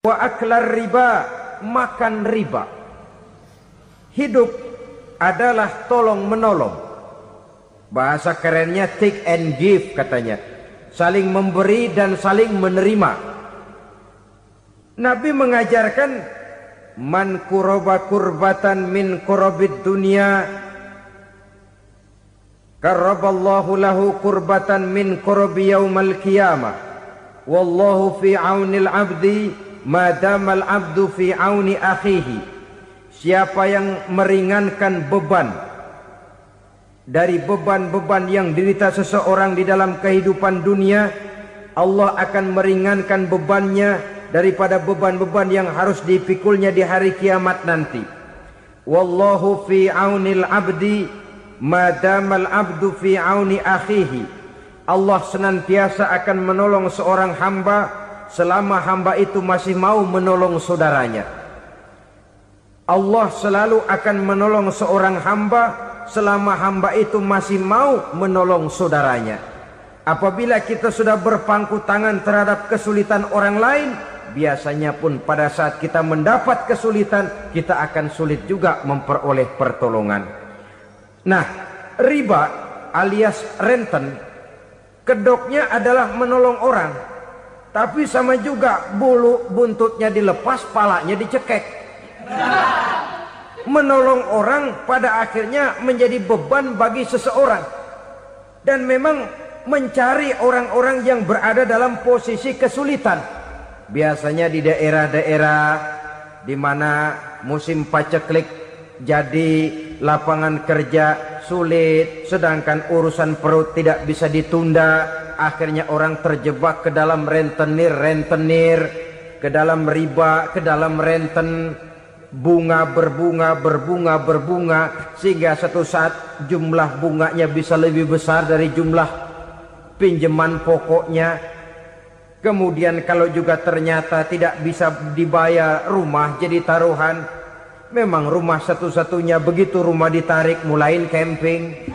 wa aklar riba, makan riba. Hidup adalah tolong menolong. Bahasa kerennya take and give katanya. Saling memberi dan saling menerima. Nabi mengajarkan man kuraba kurbatan min kurabid dunya karaballahu lahu kurbatan min kurabi yaumal qiyamah. Wallahu fi aunil abdi madamal abdu fi auni akhihi. Siapa yang meringankan beban dari beban-beban yang dirita seseorang di dalam kehidupan dunia, Allah akan meringankan bebannya daripada beban-beban yang harus dipikulnya di hari kiamat nanti. Wallahu fi aunil abdi madamal abdu fi auni akhihi. Allah senantiasa akan menolong seorang hamba selama hamba itu masih mau menolong saudaranya. Allah selalu akan menolong seorang hamba selama hamba itu masih mau menolong saudaranya. Apabila kita sudah berpangku tangan terhadap kesulitan orang lain, biasanya pun pada saat kita mendapat kesulitan, kita akan sulit juga memperoleh pertolongan. Nah, riba alias renten, kedoknya adalah menolong orang, tapi sama juga bulu buntutnya dilepas, palanya dicekek. Menolong orang pada akhirnya menjadi beban bagi seseorang. Dan memang mencari orang-orang yang berada dalam posisi kesulitan. Biasanya di daerah-daerah di mana musim paceklik jadi lapangan kerja sulit, sedangkan urusan perut tidak bisa ditunda, akhirnya orang terjebak ke dalam rentenir, ke dalam riba, ke dalam renten. Bunga berbunga sehingga satu saat jumlah bunganya bisa lebih besar dari jumlah pinjaman pokoknya. Kemudian kalau juga ternyata tidak bisa dibayar, rumah jadi taruhan. Memang rumah satu-satunya, begitu rumah ditarik mulain camping.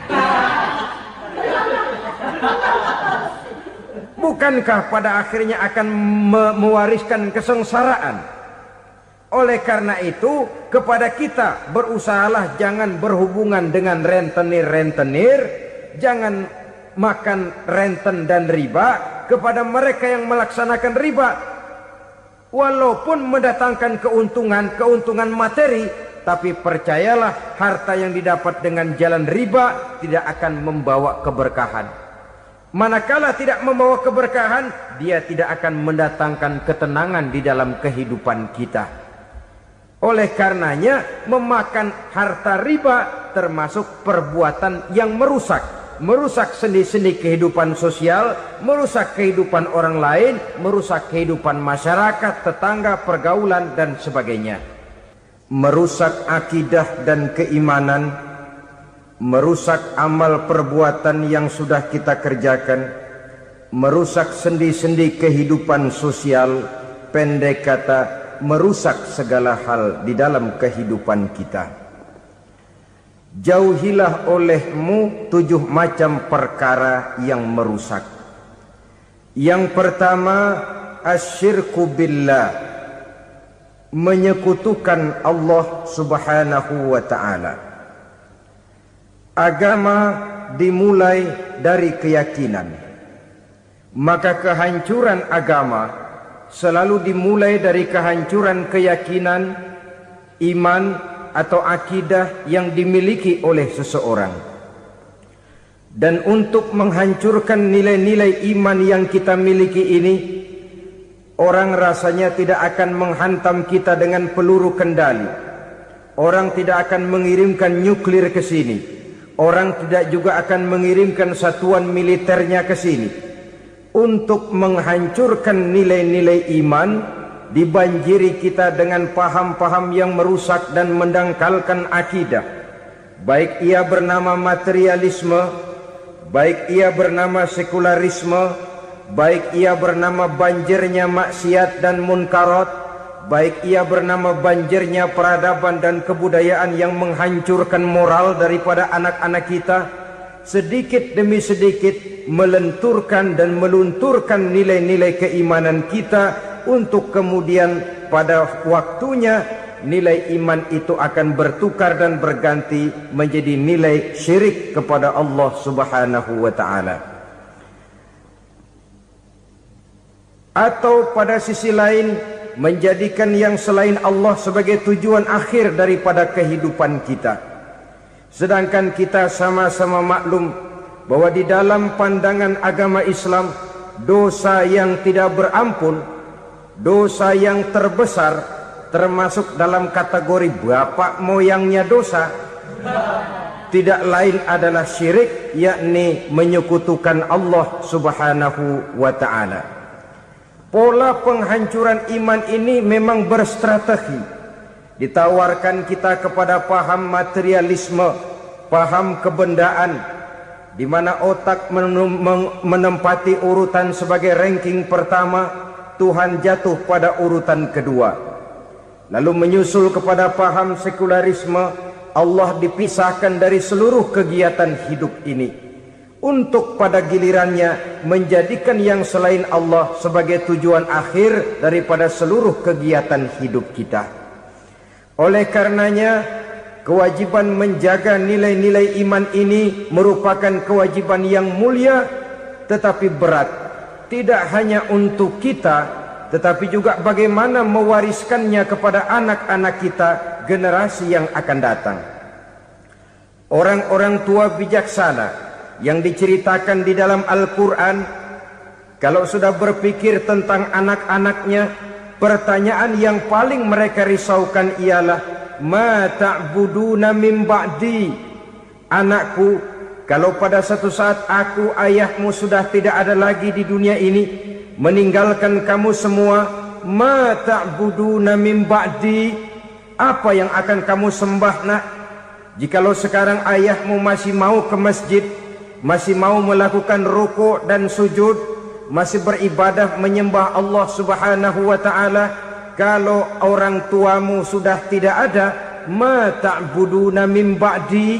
Bukankah pada akhirnya akan mewariskan kesengsaraan? Oleh karena itu, kepada kita berusahalah jangan berhubungan dengan rentenir, jangan makan renten dan riba. Kepada mereka yang melaksanakan riba, walaupun mendatangkan keuntungan materi, tapi percayalah harta yang didapat dengan jalan riba tidak akan membawa keberkahan. Manakala tidak membawa keberkahan, dia tidak akan mendatangkan ketenangan di dalam kehidupan kita. Oleh karenanya, memakan harta riba termasuk perbuatan yang merusak sendi-sendi kehidupan sosial, merusak kehidupan orang lain, merusak kehidupan masyarakat, tetangga, pergaulan dan sebagainya. Merusak akidah dan keimanan, merusak amal perbuatan yang sudah kita kerjakan, merusak sendi-sendi kehidupan sosial, pendek kata merusak segala hal di dalam kehidupan kita. Jauhilah olehmu 7 macam perkara yang merusak. Yang pertama, asyirku billah, menyekutukan Allah subhanahu wa ta'ala. Agama dimulai dari keyakinan, maka kehancuran agama selalu dimulai dari kehancuran keyakinan, iman atau akidah yang dimiliki oleh seseorang. Dan untuk menghancurkan nilai-nilai iman yang kita miliki ini, orang rasanya tidak akan menghantam kita dengan peluru kendali. Orang tidak akan mengirimkan nuklir ke sini. Orang tidak juga akan mengirimkan satuan militernya ke sini. Untuk menghancurkan nilai-nilai iman, dibanjiri kita dengan paham-paham yang merusak dan mendangkalkan akidah. Baik ia bernama materialisme, baik ia bernama sekularisme, baik ia bernama banjirnya maksiat dan munkarat, baik ia bernama banjirnya peradaban dan kebudayaan yang menghancurkan moral daripada anak-anak kita. Sedikit demi sedikit melenturkan dan melunturkan nilai-nilai keimanan kita untuk kemudian pada waktunya nilai iman itu akan bertukar dan berganti menjadi nilai syirik kepada Allah Subhanahu wa ta'ala. Atau pada sisi lain menjadikan yang selain Allah sebagai tujuan akhir daripada kehidupan kita. Sedangkan kita sama-sama maklum bahwa di dalam pandangan agama Islam, dosa yang tidak berampun, dosa yang terbesar, termasuk dalam kategori bapak moyangnya dosa, tidak lain adalah syirik, yakni menyekutukan Allah Subhanahu wa ta'ala. Pola penghancuran iman ini memang berstrategi. Ditawarkan kita kepada paham materialisme, paham kebendaan, di mana otak menempati urutan sebagai ranking pertama, Tuhan jatuh pada urutan kedua. Lalu menyusul kepada paham sekularisme, Allah dipisahkan dari seluruh kegiatan hidup ini, untuk pada gilirannya menjadikan yang selain Allah sebagai tujuan akhir daripada seluruh kegiatan hidup kita. Oleh karenanya, kewajiban menjaga nilai-nilai iman ini merupakan kewajiban yang mulia tetapi berat, tidak hanya untuk kita, tetapi juga bagaimana mewariskannya kepada anak-anak kita, generasi yang akan datang. Orang-orang tua bijaksana yang diceritakan di dalam Al-Quran, kalau sudah berpikir tentang anak-anaknya, pertanyaan yang paling mereka risaukan ialah, ma ta'buduna min ba'di. Anakku, kalau pada satu saat aku, ayahmu sudah tidak ada lagi di dunia ini, meninggalkan kamu semua, ma ta'buduna min ba'di, apa yang akan kamu sembah nak? Jikalau sekarang ayahmu masih mau ke masjid, masih mau melakukan rukuk dan sujud, masih beribadah menyembah Allah Subhanahu wa ta'ala, kalau orang tuamu sudah tidak ada, ma ta'buduna min ba'di,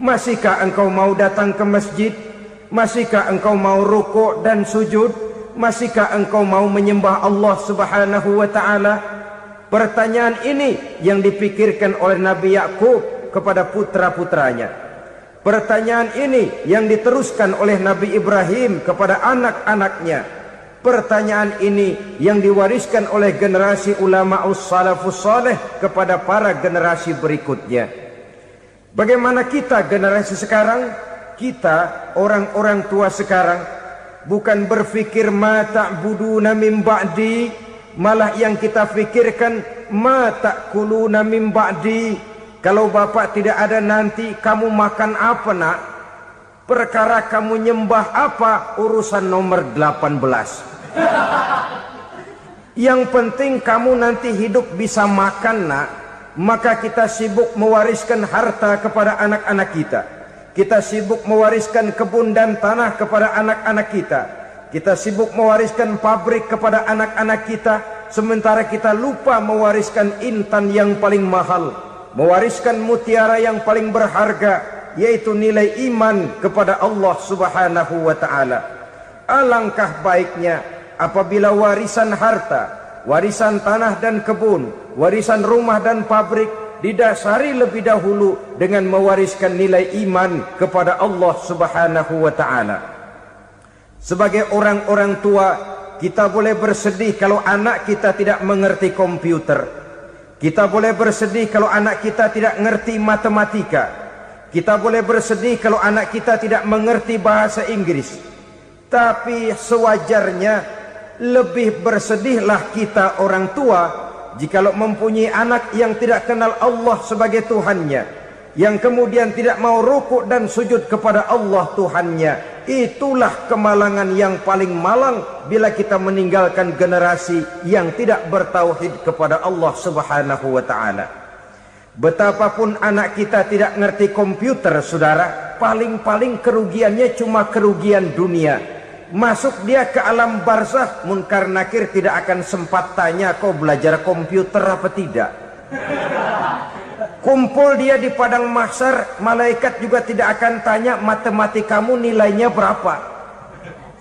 masihkah engkau mau datang ke masjid? Masihkah engkau mau rukuk dan sujud? Masihkah engkau mau menyembah Allah Subhanahu wa ta'ala? Pertanyaan ini yang dipikirkan oleh Nabi Yakub kepada putra-putranya. Pertanyaan ini yang diteruskan oleh Nabi Ibrahim kepada anak-anaknya. Pertanyaan ini yang diwariskan oleh generasi ulama salafus saleh kepada para generasi berikutnya. Bagaimana kita generasi sekarang? Kita orang-orang tua sekarang bukan berfikir ma ta'buduna min ba'di, malah yang kita fikirkan ma ta'kuluna min ba'di. Kalau bapak tidak ada nanti kamu makan apa nak? Perkara kamu nyembah apa, urusan nomor 18. Yang penting kamu nanti hidup bisa makan nak. Maka kita sibuk mewariskan harta kepada anak-anak kita. Kita sibuk mewariskan kebun dan tanah kepada anak-anak kita. Kita sibuk mewariskan pabrik kepada anak-anak kita, sementara kita lupa mewariskan intan yang paling mahal, mewariskan mutiara yang paling berharga, yaitu nilai iman kepada Allah Subhanahu wa ta'ala. Alangkah baiknya apabila warisan harta, warisan tanah dan kebun, warisan rumah dan pabrik didasari lebih dahulu dengan mewariskan nilai iman kepada Allah Subhanahu wa ta'ala. Sebagai orang-orang tua, kita boleh bersedih kalau anak kita tidak mengerti komputer. Kita boleh bersedih kalau anak kita tidak mengerti matematika. Kita boleh bersedih kalau anak kita tidak mengerti bahasa Inggris. Tapi sewajarnya lebih bersedihlah kita orang tua jikalau mempunyai anak yang tidak kenal Allah sebagai Tuhannya, yang kemudian tidak mau rukuk dan sujud kepada Allah Tuhannya. Itulah kemalangan yang paling malang bila kita meninggalkan generasi yang tidak bertauhid kepada Allah Subhanahu wa ta'ala. Betapapun anak kita tidak ngerti komputer, saudara, paling-paling kerugiannya cuma kerugian dunia. Masuk dia ke alam barzakh, munkar nakir tidak akan sempat tanya kau belajar komputer apa tidak. Kumpul dia di padang mahsyar, malaikat juga tidak akan tanya matematikamu nilainya berapa.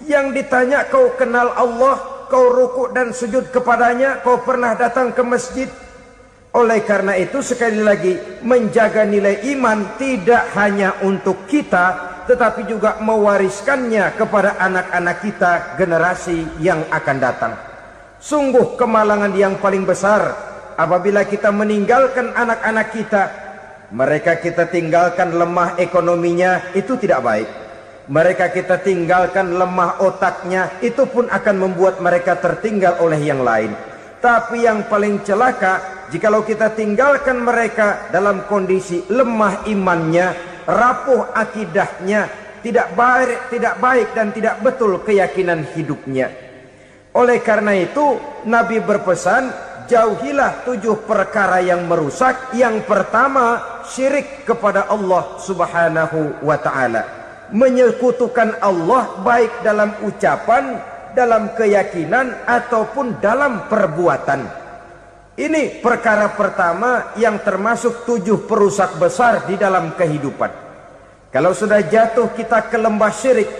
Yang ditanya kau kenal Allah, kau rukuk dan sujud kepadanya, kau pernah datang ke masjid. Oleh karena itu sekali lagi, menjaga nilai iman tidak hanya untuk kita, tetapi juga mewariskannya kepada anak-anak kita, generasi yang akan datang. Sungguh kemalangan yang paling besar apabila kita meninggalkan anak-anak kita. Mereka kita tinggalkan lemah ekonominya, itu tidak baik. Mereka kita tinggalkan lemah otaknya, itu pun akan membuat mereka tertinggal oleh yang lain. Tapi yang paling celaka, jikalau kita tinggalkan mereka dalam kondisi lemah imannya, rapuh akidahnya, tidak baik dan tidak betul keyakinan hidupnya. Oleh karena itu Nabi berpesan, jauhilah 7 perkara yang merusak. Yang pertama, syirik kepada Allah subhanahu wa ta'ala. Menyekutukan Allah baik dalam ucapan, dalam keyakinan ataupun dalam perbuatan. Ini perkara pertama yang termasuk 7 perusak besar di dalam kehidupan. Kalau sudah jatuh kita ke lembah syirik,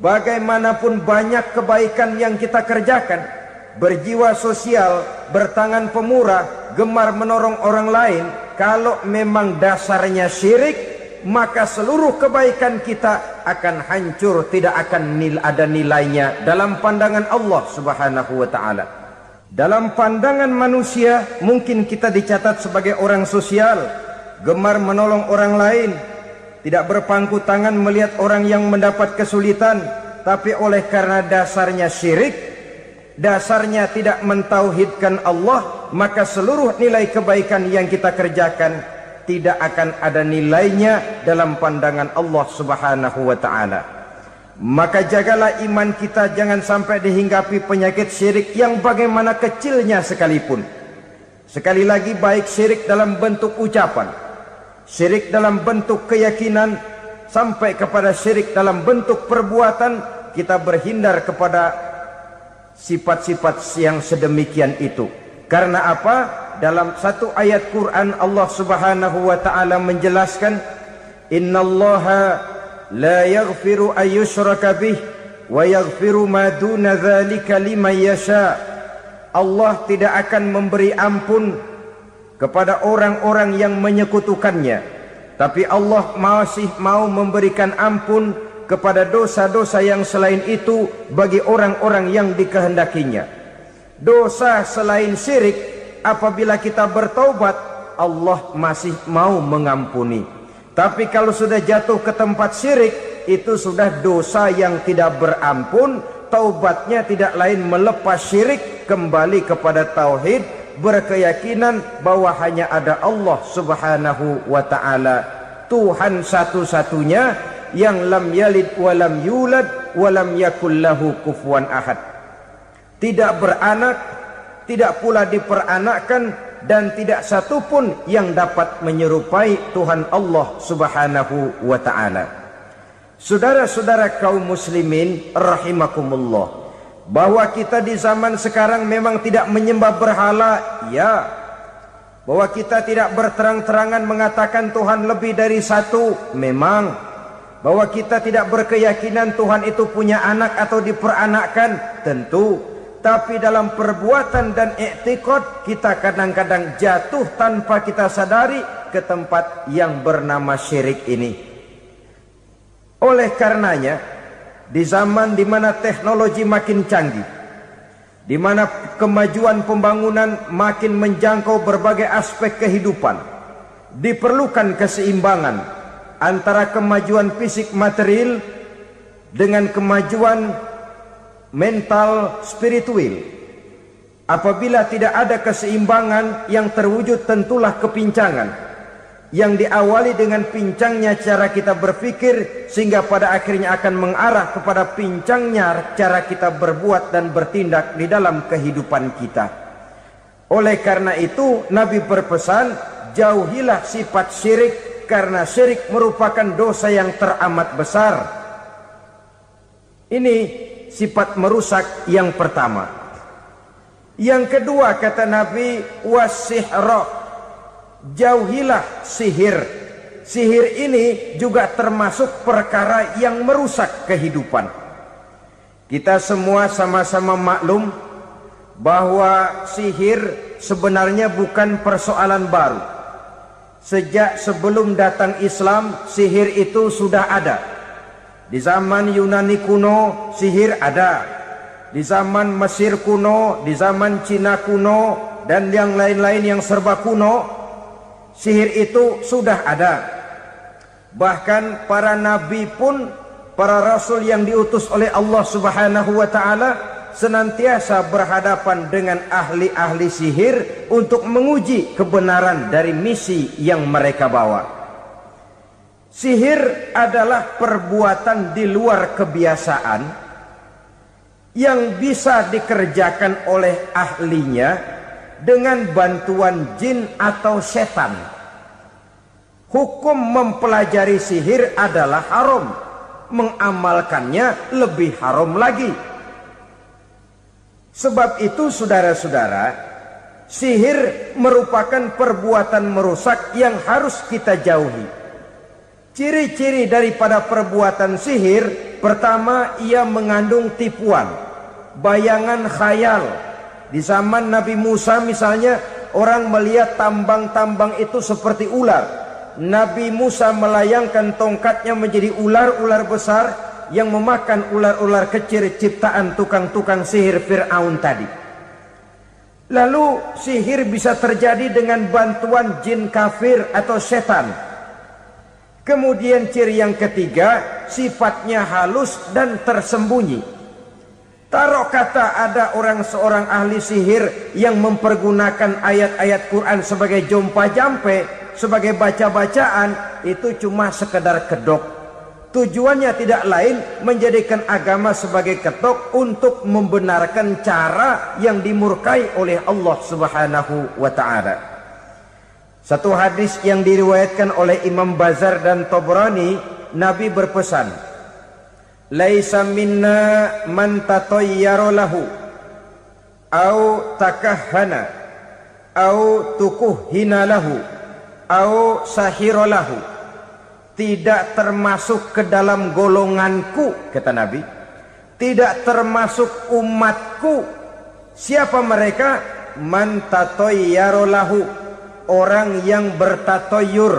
bagaimanapun banyak kebaikan yang kita kerjakan, berjiwa sosial, bertangan pemurah, gemar menolong orang lain, kalau memang dasarnya syirik, maka seluruh kebaikan kita akan hancur, tidak akan ada nilainya dalam pandangan Allah subhanahu wa ta'ala. Dalam pandangan manusia mungkin kita dicatat sebagai orang sosial, gemar menolong orang lain, tidak berpangku tangan melihat orang yang mendapat kesulitan. Tapi oleh karena dasarnya syirik, dasarnya tidak mentauhidkan Allah, maka seluruh nilai kebaikan yang kita kerjakan tidak akan ada nilainya dalam pandangan Allah subhanahu wa ta'ala. Maka jagalah iman kita, jangan sampai dihinggapi penyakit syirik yang bagaimana kecilnya sekalipun. Sekali lagi, baik syirik dalam bentuk ucapan, syirik dalam bentuk keyakinan, sampai kepada syirik dalam bentuk perbuatan, kita berhindar kepada sifat-sifat yang sedemikian itu. Karena apa? Dalam satu ayat Quran Allah subhanahu wa ta'ala menjelaskan, innallaha la yaghfiru ayyushraka bih wa yaghfiru ma duna dzalika liman yasha. Allah tidak akan memberi ampun kepada orang-orang yang menyekutukannya, tapi Allah masih mau memberikan ampun kepada dosa-dosa yang selain itu bagi orang-orang yang dikehendakinya. Dosa selain syirik, apabila kita bertaubat, Allah masih mau mengampuni. Tapi kalau sudah jatuh ke tempat syirik, itu sudah dosa yang tidak berampun. Taubatnya tidak lain melepas syirik, kembali kepada tauhid, berkeyakinan bahwa hanya ada Allah subhanahu wa ta'ala, Tuhan satu-satunya, yang lam yalid walam yulad walam yakul lahu kufuwan ahad. Tidak beranak, tidak pula diperanakkan, dan tidak satupun yang dapat menyerupai Tuhan Allah subhanahu wa ta'ala. Saudara-saudara kaum muslimin rahimakumullah, bahwa kita di zaman sekarang memang tidak menyembah berhala, ya. Bahwa kita tidak berterang-terangan mengatakan Tuhan lebih dari satu, memang. Bahwa kita tidak berkeyakinan Tuhan itu punya anak atau diperanakkan, tentu. Tapi dalam perbuatan dan i'tiqad, kita kadang-kadang jatuh tanpa kita sadari ke tempat yang bernama syirik ini. Oleh karenanya, di zaman di mana teknologi makin canggih, di mana kemajuan pembangunan makin menjangkau berbagai aspek kehidupan, diperlukan keseimbangan antara kemajuan fisik material dengan kemajuan mental spiritual. Apabila tidak ada keseimbangan, yang terwujud tentulah kepincangan, yang diawali dengan pincangnya cara kita berpikir, sehingga pada akhirnya akan mengarah kepada pincangnya cara kita berbuat dan bertindak di dalam kehidupan kita. Oleh karena itu Nabi berpesan, jauhilah sifat syirik, karena syirik merupakan dosa yang teramat besar. Ini sifat merusak yang pertama. Yang kedua, kata Nabi, wasihra, jauhilah sihir. Sihir ini juga termasuk perkara yang merusak kehidupan. Kita semua sama-sama maklum bahwa sihir sebenarnya bukan persoalan baru. Sejak sebelum datang Islam, sihir itu sudah ada. Di zaman Yunani kuno, sihir ada. Di zaman Mesir kuno, di zaman Cina kuno, dan yang lain-lain yang serba kuno, sihir itu sudah ada. Bahkan para nabi pun, para rasul yang diutus oleh Allah Subhanahu wa ta'ala, senantiasa berhadapan dengan ahli-ahli sihir untuk menguji kebenaran dari misi yang mereka bawa. Sihir adalah perbuatan di luar kebiasaan yang bisa dikerjakan oleh ahlinya dengan bantuan jin atau setan. Hukum mempelajari sihir adalah haram, mengamalkannya lebih haram lagi. Sebab itu saudara-saudara, sihir merupakan perbuatan merusak yang harus kita jauhi. Ciri-ciri daripada perbuatan sihir, pertama, ia mengandung tipuan, bayangan khayal. Di zaman Nabi Musa misalnya, orang melihat tambang-tambang itu seperti ular. Nabi Musa melayangkan tongkatnya menjadi ular-ular besar yang memakan ular-ular kecil ciptaan tukang-tukang sihir Fir'aun tadi. Lalu sihir bisa terjadi dengan bantuan jin kafir atau setan. Kemudian ciri yang ketiga, sifatnya halus dan tersembunyi. Taruh kata ada seorang ahli sihir yang mempergunakan ayat-ayat Quran sebagai jompa-jampe, sebagai baca-bacaan, itu cuma sekedar kedok. Tujuannya tidak lain menjadikan agama sebagai ketok untuk membenarkan cara yang dimurkai oleh Allah Subhanahu wa ta'ala. Satu hadis yang diriwayatkan oleh Imam Bazar dan Tabrani, Nabi berpesan, "Laisa minna man tatayyara lahu au takahhana au tukuhhina lahu au sahira lahu." Tidak termasuk ke dalam golonganku, kata Nabi. Tidak termasuk umatku. Siapa mereka? Man tatayyara lahu, orang yang bertatoyur.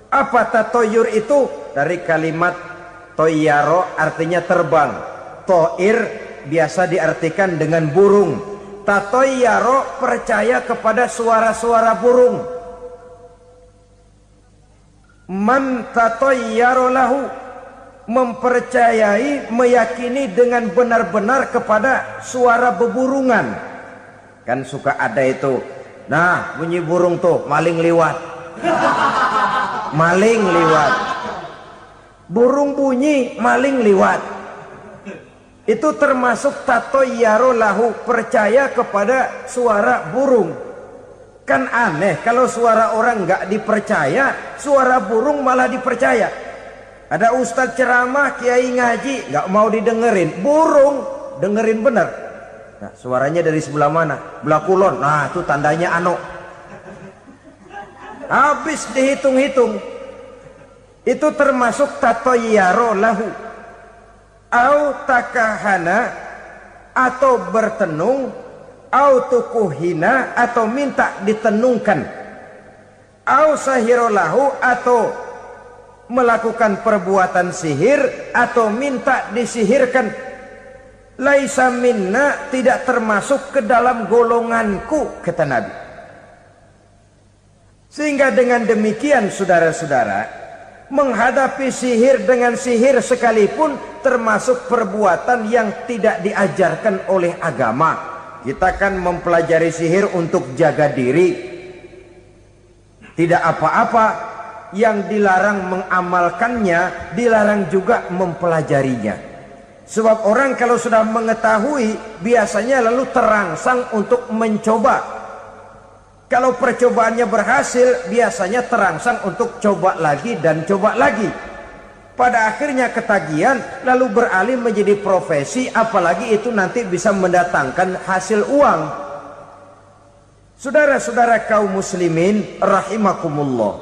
Apa tatoyur itu? Dari kalimat toyaro, artinya terbang. Toir biasa diartikan dengan burung. Tatoyaro percaya kepada suara-suara burung. Man tatayyara lahu, mempercayai, meyakini dengan benar-benar kepada suara beburungan. Kan suka ada itu, nah bunyi burung tuh, maling liwat. Maling liwat. Burung bunyi, maling liwat. Itu termasuk tatayyara lahu, percaya kepada suara burung. Kan aneh kalau suara orang nggak dipercaya, suara burung malah dipercaya. Ada ustadz ceramah, kiai ngaji, nggak mau didengerin, burung dengerin bener. Nah, suaranya dari sebelah mana? Belah kulon. Nah, itu tandanya ano. Habis dihitung-hitung. Itu termasuk tatayyara lahu. Au takahana, atau bertenung, au tukuhina, atau minta ditenungkan, au sahirolahu, atau melakukan perbuatan sihir atau minta disihirkan. Laisa minna, tidak termasuk ke dalam golonganku, kata Nabi. Sehingga dengan demikian saudara-saudara, menghadapi sihir dengan sihir sekalipun termasuk perbuatan yang tidak diajarkan oleh agama. Kita kan mempelajari sihir untuk jaga diri. Tidak apa-apa, yang dilarang mengamalkannya, dilarang juga mempelajarinya. Sebab orang kalau sudah mengetahui, biasanya lalu terangsang untuk mencoba. Kalau percobaannya berhasil, biasanya terangsang untuk coba lagi dan coba lagi. Pada akhirnya ketagihan, lalu beralih menjadi profesi, apalagi itu nanti bisa mendatangkan hasil uang. Saudara-saudara kaum muslimin rahimakumullah,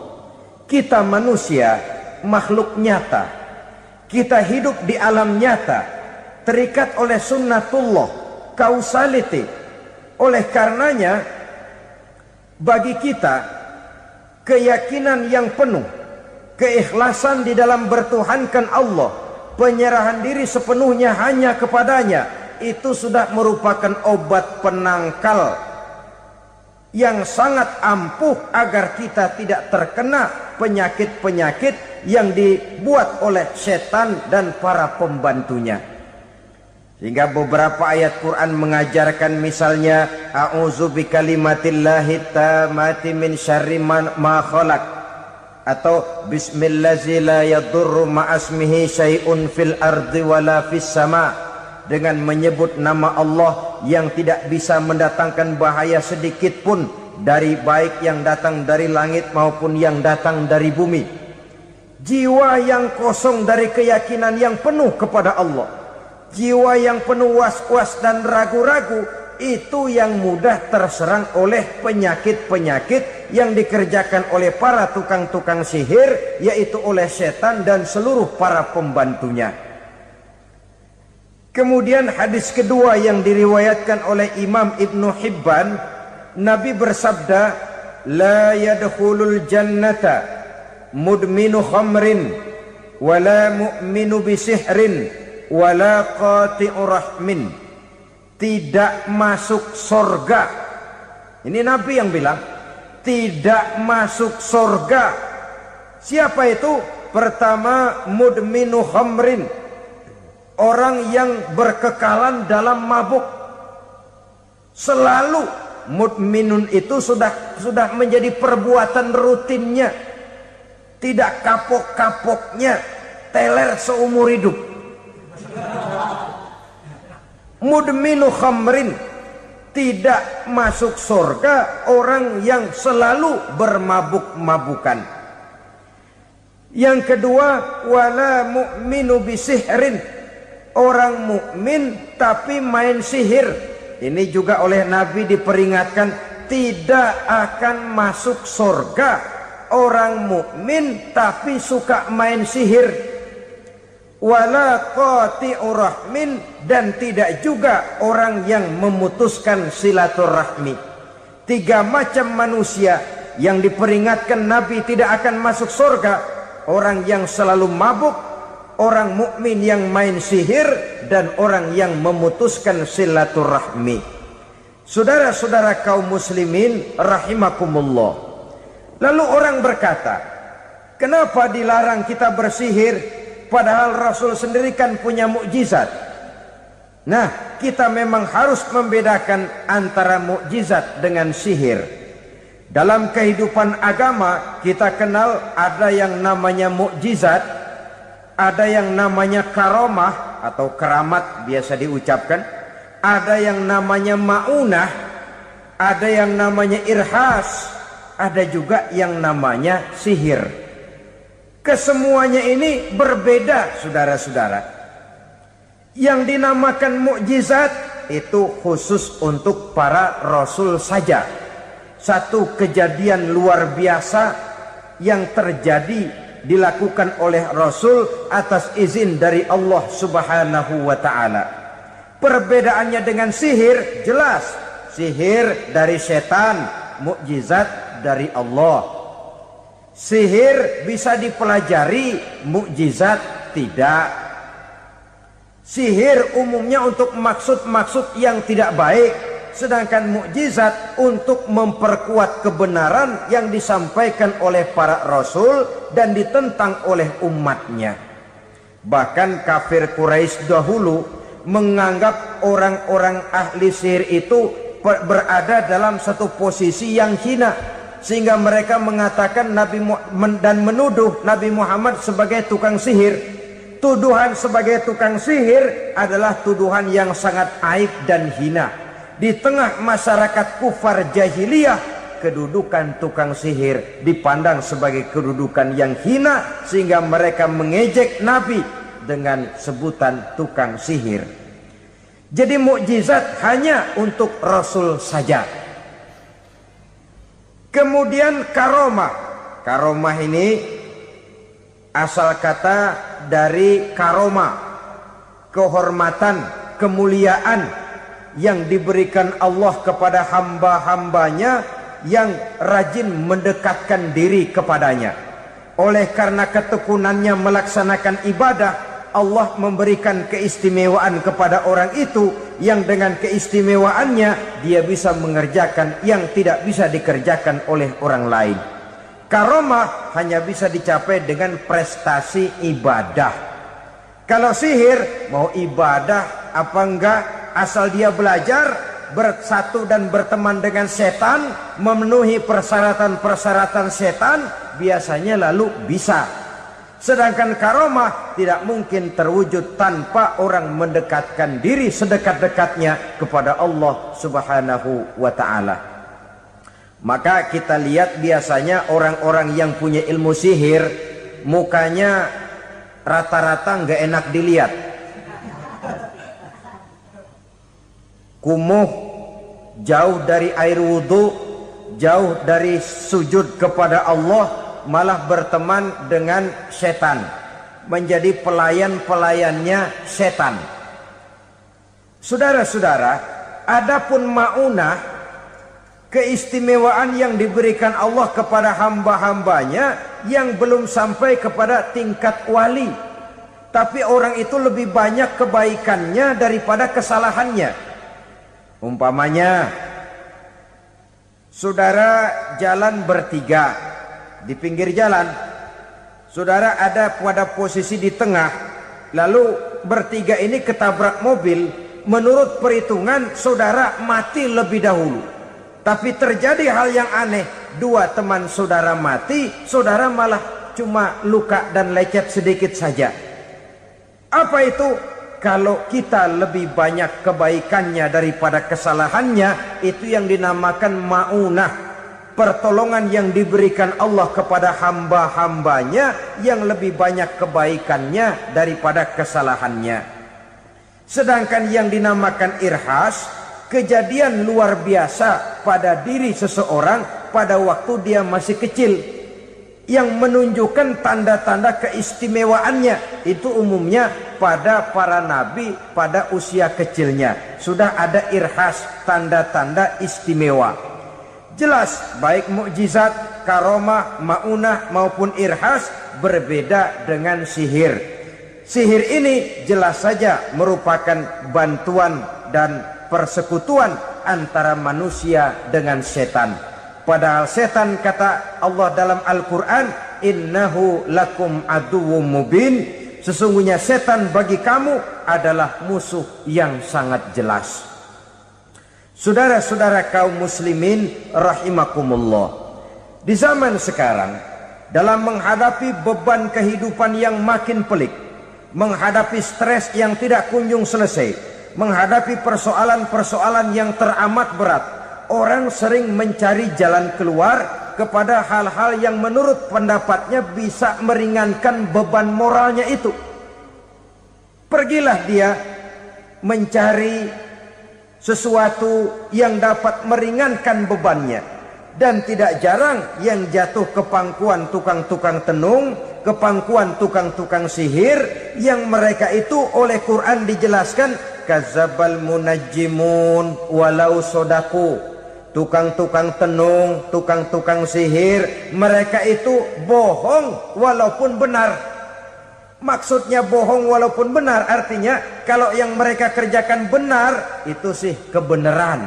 kita manusia makhluk nyata, kita hidup di alam nyata, terikat oleh sunnatullah, causality. Oleh karenanya bagi kita keyakinan yang penuh, keikhlasan di dalam bertuhankan Allah, penyerahan diri sepenuhnya hanya kepadanya, itu sudah merupakan obat penangkal yang sangat ampuh agar kita tidak terkena penyakit-penyakit yang dibuat oleh setan dan para pembantunya. Sehingga beberapa ayat Quran mengajarkan, misalnya a'udzu bikalimatillahi tammati min syarri ma khalaq, atau bismillazi la yadurru ma'asmihi syai'un fil ardi wala fis sama, dengan menyebut nama Allah yang tidak bisa mendatangkan bahaya sedikit pun, dari baik yang datang dari langit maupun yang datang dari bumi. Jiwa yang kosong dari keyakinan yang penuh kepada Allah, jiwa yang penuh was-was dan ragu-ragu, itu yang mudah terserang oleh penyakit-penyakit yang dikerjakan oleh para tukang-tukang sihir, yaitu oleh setan dan seluruh para pembantunya. Kemudian hadis kedua yang diriwayatkan oleh Imam Ibnu Hibban, Nabi bersabda, la yadkhulul jannata mudminu khamrin wala mu'minu bisihrin wala qati'u rahmin. Tidak masuk surga. Ini Nabi yang bilang, tidak masuk surga. Siapa itu? Pertama, mudminu khamrin, orang yang berkekalan dalam mabuk. Selalu mudminun itu sudah menjadi perbuatan rutinnya, tidak kapok-kapoknya, teler seumur hidup. Mudminu khamrin, tidak masuk surga orang yang selalu bermabuk-mabukan. Yang kedua, wala mu'minu bisihrin, orang mukmin tapi main sihir. Ini juga oleh Nabi diperingatkan, tidak akan masuk surga orang mukmin tapi suka main sihir. Wala qati'u rahmin, dan tidak juga orang yang memutuskan silaturahmi. Tiga macam manusia yang diperingatkan Nabi tidak akan masuk surga: orang yang selalu mabuk, orang mukmin yang main sihir, dan orang yang memutuskan silaturahmi. Saudara-saudara kaum muslimin rahimakumullah. Lalu orang berkata, kenapa dilarang kita bersihir? Padahal Rasul sendiri kan punya mukjizat. Nah, kita memang harus membedakan antara mukjizat dengan sihir. Dalam kehidupan agama kita kenal ada yang namanya mukjizat, ada yang namanya karomah atau keramat biasa diucapkan, ada yang namanya maunah, ada yang namanya irhas, ada juga yang namanya sihir. Kesemuanya ini berbeda, saudara-saudara. Yang dinamakan mukjizat itu khusus untuk para rasul saja. Satu kejadian luar biasa yang terjadi dilakukan oleh rasul atas izin dari Allah Subhanahu wa taala. Perbedaannya dengan sihir jelas. Sihir dari setan, mukjizat dari Allah. Sihir bisa dipelajari, mukjizat tidak. Sihir umumnya untuk maksud-maksud yang tidak baik, sedangkan mukjizat untuk memperkuat kebenaran yang disampaikan oleh para rasul dan ditentang oleh umatnya. Bahkan kafir Quraisy dahulu menganggap orang-orang ahli sihir itu berada dalam satu posisi yang hina, sehingga mereka mengatakan dan menuduh Nabi Muhammad sebagai tukang sihir. Tuduhan sebagai tukang sihir adalah tuduhan yang sangat aib dan hina. Di tengah masyarakat kufar jahiliyah, kedudukan tukang sihir dipandang sebagai kedudukan yang hina, sehingga mereka mengejek Nabi dengan sebutan tukang sihir. Jadi mukjizat hanya untuk Rasul saja. Kemudian karomah. Karomah ini asal kata dari karoma. kehormatan, kemuliaan yang diberikan Allah kepada hamba-hambanya yang rajin mendekatkan diri kepadanya. Oleh karena ketekunannya melaksanakan ibadah, Allah memberikan keistimewaan kepada orang itu yang dengan keistimewaannya dia bisa mengerjakan yang tidak bisa dikerjakan oleh orang lain. Karomah hanya bisa dicapai dengan prestasi ibadah. Kalau sihir mau ibadah apa enggak, asal dia belajar, bersatu dan berteman dengan setan, memenuhi persyaratan-persyaratan setan, biasanya lalu bisa. Sedangkan karomah tidak mungkin terwujud tanpa orang mendekatkan diri sedekat-dekatnya kepada Allah Subhanahu wa ta'ala. Maka kita lihat biasanya orang-orang yang punya ilmu sihir, mukanya rata-rata nggak enak dilihat. Kumuh, jauh dari air wudhu, jauh dari sujud kepada Allah, malah berteman dengan setan, menjadi pelayan-pelayannya setan. Saudara-saudara, adapun maunah, keistimewaan yang diberikan Allah kepada hamba-hambanya yang belum sampai kepada tingkat wali, tapi orang itu lebih banyak kebaikannya daripada kesalahannya. Umpamanya, saudara jalan bertiga di pinggir jalan, saudara ada pada posisi di tengah, lalu bertiga ini ketabrak mobil. Menurut perhitungan saudara mati lebih dahulu, tapi terjadi hal yang aneh, dua teman saudara mati, saudara malah cuma luka dan lecet sedikit saja. Apa itu? Kalau kita lebih banyak kebaikannya daripada kesalahannya, itu yang dinamakan maunah, pertolongan yang diberikan Allah kepada hamba-hambanya yang lebih banyak kebaikannya daripada kesalahannya. Sedangkan yang dinamakan irhas, kejadian luar biasa pada diri seseorang pada waktu dia masih kecil, yang menunjukkan tanda-tanda keistimewaannya. Itu umumnya pada para nabi pada usia kecilnya sudah ada irhas, tanda-tanda istimewa. Jelas baik mukjizat, karomah, maunah maupun irhas berbeda dengan sihir. Sihir ini jelas saja merupakan bantuan dan persekutuan antara manusia dengan setan. Padahal setan, kata Allah dalam Al-Quran, innahu lakum aduwwum mubin, sesungguhnya setan bagi kamu adalah musuh yang sangat jelas. Saudara-saudara kaum muslimin rahimakumullah, di zaman sekarang dalam menghadapi beban kehidupan yang makin pelik, menghadapi stres yang tidak kunjung selesai, menghadapi persoalan-persoalan yang teramat berat, orang sering mencari jalan keluar kepada hal-hal yang menurut pendapatnya bisa meringankan beban moralnya itu. Pergilah dia mencari sesuatu yang dapat meringankan bebannya. Dan tidak jarang yang jatuh ke pangkuan tukang-tukang tenung, ke pangkuan tukang-tukang sihir, yang mereka itu oleh Quran dijelaskan kazabal munajjimun walau sodaku. Tukang-tukang tenung, tukang-tukang sihir, mereka itu bohong walaupun benar. Maksudnya bohong walaupun benar, artinya kalau yang mereka kerjakan benar, itu sih kebenaran.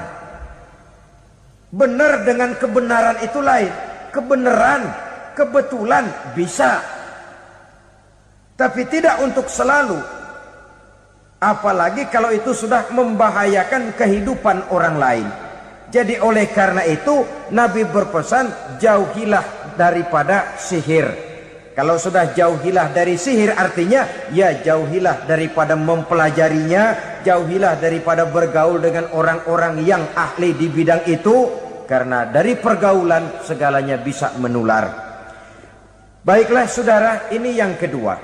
Benar dengan kebenaran itu lain. Kebenaran, kebetulan bisa, tapi tidak untuk selalu. Apalagi kalau itu sudah membahayakan kehidupan orang lain. Jadi oleh karena itu Nabi berpesan, jauhilah daripada sihir. Kalau sudah jauhilah dari sihir, artinya ya jauhilah daripada mempelajarinya, jauhilah daripada bergaul dengan orang-orang yang ahli di bidang itu, karena dari pergaulan segalanya bisa menular. Baiklah saudara, ini yang kedua.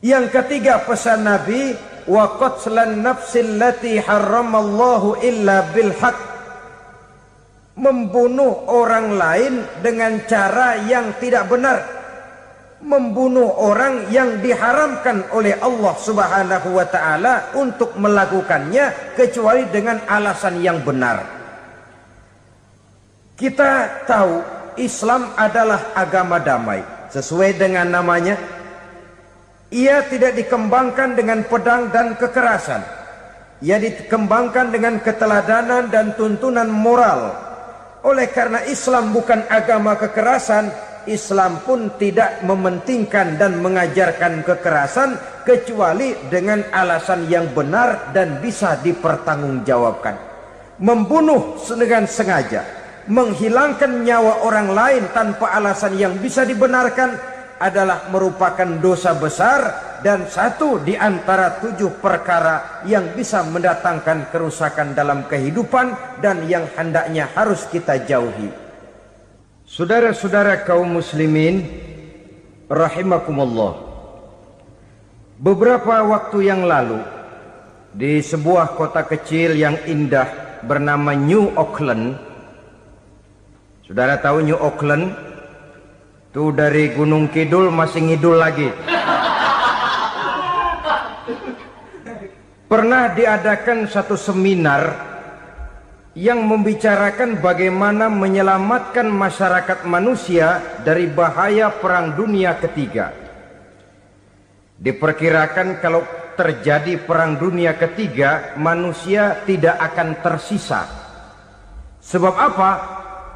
Yang ketiga pesan Nabi, wa qatlan nafsil lati harramallahu illa bil haq, membunuh orang lain dengan cara yang tidak benar. membunuh orang yang diharamkan oleh Allah Subhanahu wa taala untuk melakukannya kecuali dengan alasan yang benar. Kita tahu Islam adalah agama damai. Sesuai dengan namanya, ia tidak dikembangkan dengan pedang dan kekerasan. Ia dikembangkan dengan keteladanan dan tuntunan moral. Oleh karena Islam bukan agama kekerasan, Islam pun tidak mementingkan dan mengajarkan kekerasan kecuali dengan alasan yang benar dan bisa dipertanggungjawabkan. Membunuh dengan sengaja, menghilangkan nyawa orang lain tanpa alasan yang bisa dibenarkan adalah merupakan dosa besar dan satu di antara 7 perkara yang bisa mendatangkan kerusakan dalam kehidupan dan yang hendaknya harus kita jauhi. Saudara-saudara kaum muslimin rahimakumullah, beberapa waktu yang lalu di sebuah kota kecil yang indah bernama New Auckland. Saudara tahu New Auckland? Itu dari Gunung Kidul masih ngidul lagi. Pernah diadakan satu seminar yang membicarakan bagaimana menyelamatkan masyarakat manusia dari bahaya Perang Dunia Ketiga. Diperkirakan kalau terjadi Perang Dunia Ketiga, manusia tidak akan tersisa. Sebab apa?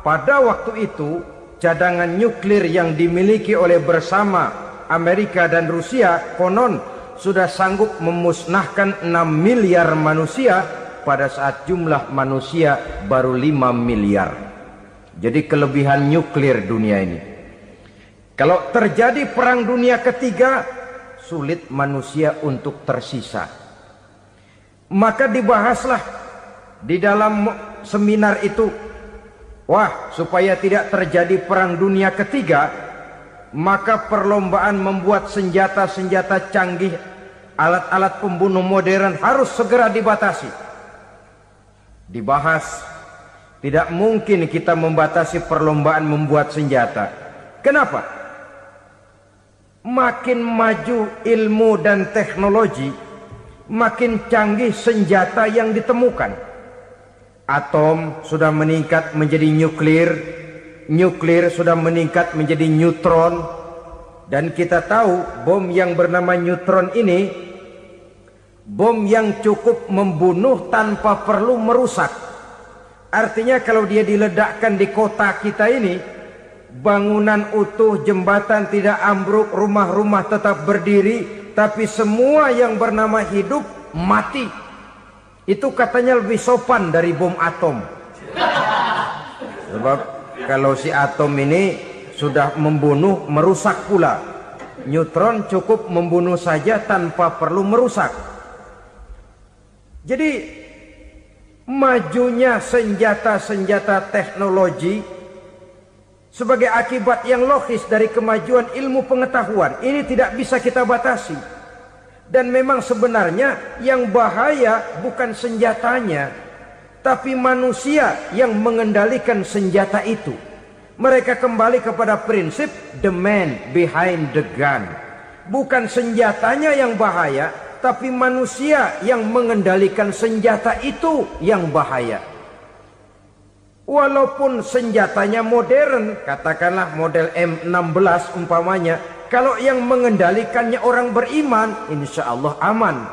Pada waktu itu cadangan nuklir yang dimiliki oleh bersama Amerika dan Rusia konon sudah sanggup memusnahkan 6 miliar manusia pada saat jumlah manusia baru 5 miliar. Jadi kelebihan nuklir dunia ini. Kalau terjadi Perang Dunia Ketiga, sulit manusia untuk tersisa. Maka dibahaslah di dalam seminar itu, wah, supaya tidak terjadi Perang Dunia Ketiga, maka perlombaan membuat senjata-senjata canggih, alat-alat pembunuh modern harus segera dibatasi. Dibahas, tidak mungkin kita membatasi perlombaan membuat senjata. Kenapa? Makin maju ilmu dan teknologi, makin canggih senjata yang ditemukan. Atom sudah meningkat menjadi nuklir, nuklir sudah meningkat menjadi neutron, dan kita tahu bom yang bernama neutron ini bom yang cukup membunuh tanpa perlu merusak. Artinya kalau dia diledakkan di kota kita ini, bangunan utuh, jembatan tidak ambruk, rumah-rumah tetap berdiri, tapi semua yang bernama hidup mati. Itu katanya lebih sopan dari bom atom. Sebab kalau si atom ini sudah membunuh, merusak pula. Neutron cukup membunuh saja tanpa perlu merusak. Jadi majunya senjata-senjata teknologi sebagai akibat yang logis dari kemajuan ilmu pengetahuan ini tidak bisa kita batasi. Dan memang sebenarnya yang bahaya bukan senjatanya, tapi manusia yang mengendalikan senjata itu. Mereka kembali kepada prinsip the man behind the gun. Bukan senjatanya yang bahaya, tapi manusia yang mengendalikan senjata itu yang bahaya. Walaupun senjatanya modern, katakanlah model M16 umpamanya, kalau yang mengendalikannya orang beriman, insya Allah aman.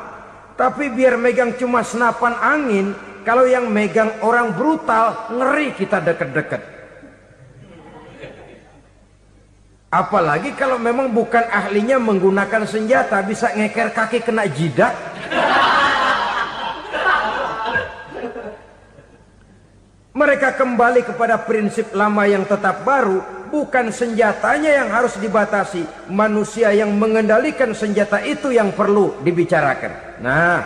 Tapi biar megang cuma senapan angin, kalau yang megang orang brutal, ngeri kita deket-deket. Apalagi kalau memang bukan ahlinya menggunakan senjata, bisa ngeker kaki kena jidat. Mereka kembali kepada prinsip lama yang tetap baru, bukan senjatanya yang harus dibatasi, manusia yang mengendalikan senjata itu yang perlu dibicarakan. Nah,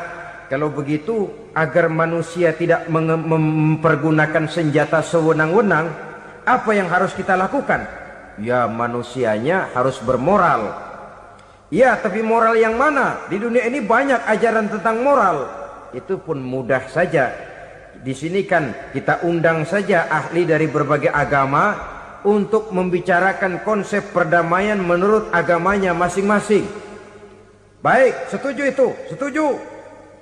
kalau begitu, agar manusia tidak mempergunakan senjata sewenang-wenang, apa yang harus kita lakukan? Ya, manusianya harus bermoral. Ya, tapi moral yang mana? Di dunia ini banyak ajaran tentang moral. Itu pun mudah saja. Di sini kan kita undang saja ahli dari berbagai agama untuk membicarakan konsep perdamaian menurut agamanya masing-masing. Baik, setuju itu, setuju.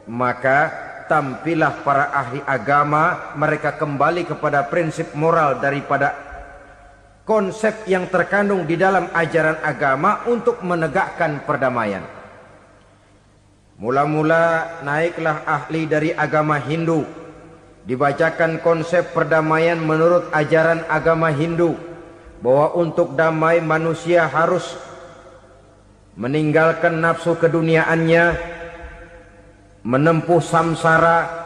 Maka tampillah para ahli agama, mereka kembali kepada prinsip moral daripada konsep yang terkandung di dalam ajaran agama untuk menegakkan perdamaian. Mula-mula naiklah ahli dari agama Hindu, dibacakan konsep perdamaian menurut ajaran agama Hindu, bahwa untuk damai manusia harus meninggalkan nafsu keduniaannya, menempuh samsara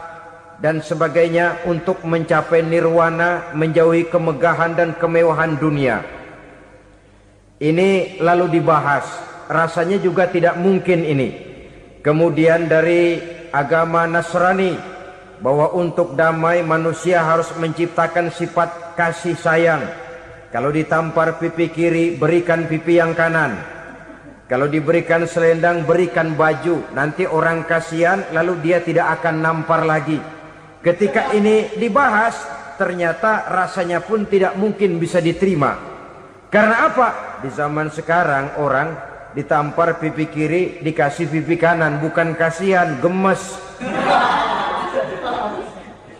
dan sebagainya untuk mencapai nirwana, menjauhi kemegahan dan kemewahan dunia. Ini lalu dibahas, rasanya juga tidak mungkin ini. Kemudian dari agama Nasrani, bahwa untuk damai manusia harus menciptakan sifat kasih sayang. Kalau ditampar pipi kiri, berikan pipi yang kanan. Kalau diberikan selendang, berikan baju. Nanti orang kasihan, lalu dia tidak akan nampar lagi. Ketika ini dibahas, ternyata rasanya pun tidak mungkin bisa diterima. Karena apa? Di zaman sekarang orang ditampar pipi kiri, dikasih pipi kanan. Bukan kasihan, gemes.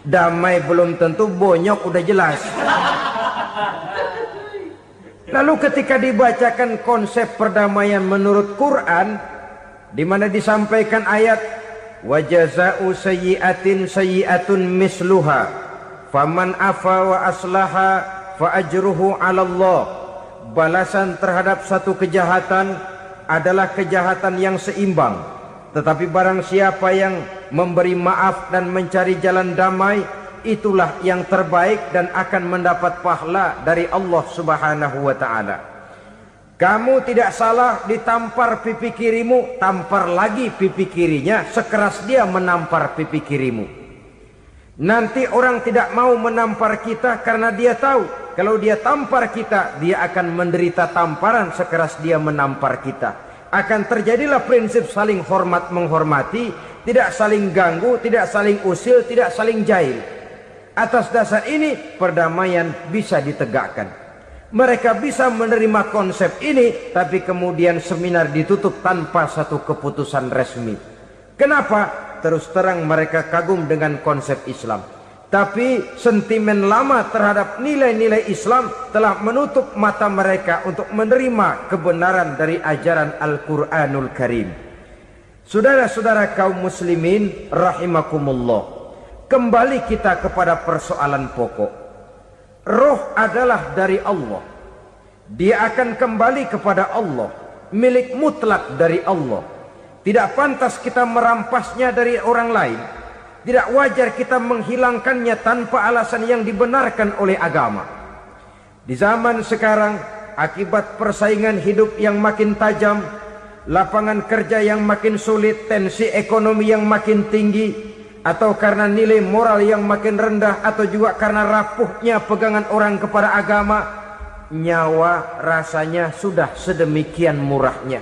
Damai belum tentu, bonyok udah jelas. Lalu ketika dibacakan konsep perdamaian menurut Quran, di mana disampaikan ayat wa jazaa'u sayyi'atin sayyi'atun misluha faman afa wa aslaha fa ajruhu 'ala Allah. Balasan terhadap satu kejahatan adalah kejahatan yang seimbang, tetapi barang siapa yang memberi maaf dan mencari jalan damai, itulah yang terbaik dan akan mendapat pahala dari Allah Subhanahu wa ta'ala. Kamu tidak salah ditampar pipi kirimu, tampar lagi pipi kirinya sekeras dia menampar pipi kirimu. Nanti orang tidak mau menampar kita karena dia tahu kalau dia tampar kita, dia akan menderita tamparan sekeras dia menampar kita. Akan terjadilah prinsip saling hormat menghormati, tidak saling ganggu, tidak saling usil, tidak saling jahil. Atas dasar ini perdamaian bisa ditegakkan. Mereka bisa menerima konsep ini, tapi kemudian seminar ditutup tanpa satu keputusan resmi. Kenapa? Terus terang mereka kagum dengan konsep Islam, tapi sentimen lama terhadap nilai-nilai Islam telah menutup mata mereka untuk menerima kebenaran dari ajaran Al-Quranul Karim. Saudara-saudara kaum muslimin rahimakumullah, kembali kita kepada persoalan pokok. Roh adalah dari Allah. Dia akan kembali kepada Allah, milik mutlak dari Allah. Tidak pantas kita merampasnya dari orang lain. Tidak wajar kita menghilangkannya tanpa alasan yang dibenarkan oleh agama. Di zaman sekarang, akibat persaingan hidup yang makin tajam, lapangan kerja yang makin sulit, tensi ekonomi yang makin tinggi, atau karena nilai moral yang makin rendah, atau juga karena rapuhnya pegangan orang kepada agama, nyawa rasanya sudah sedemikian murahnya.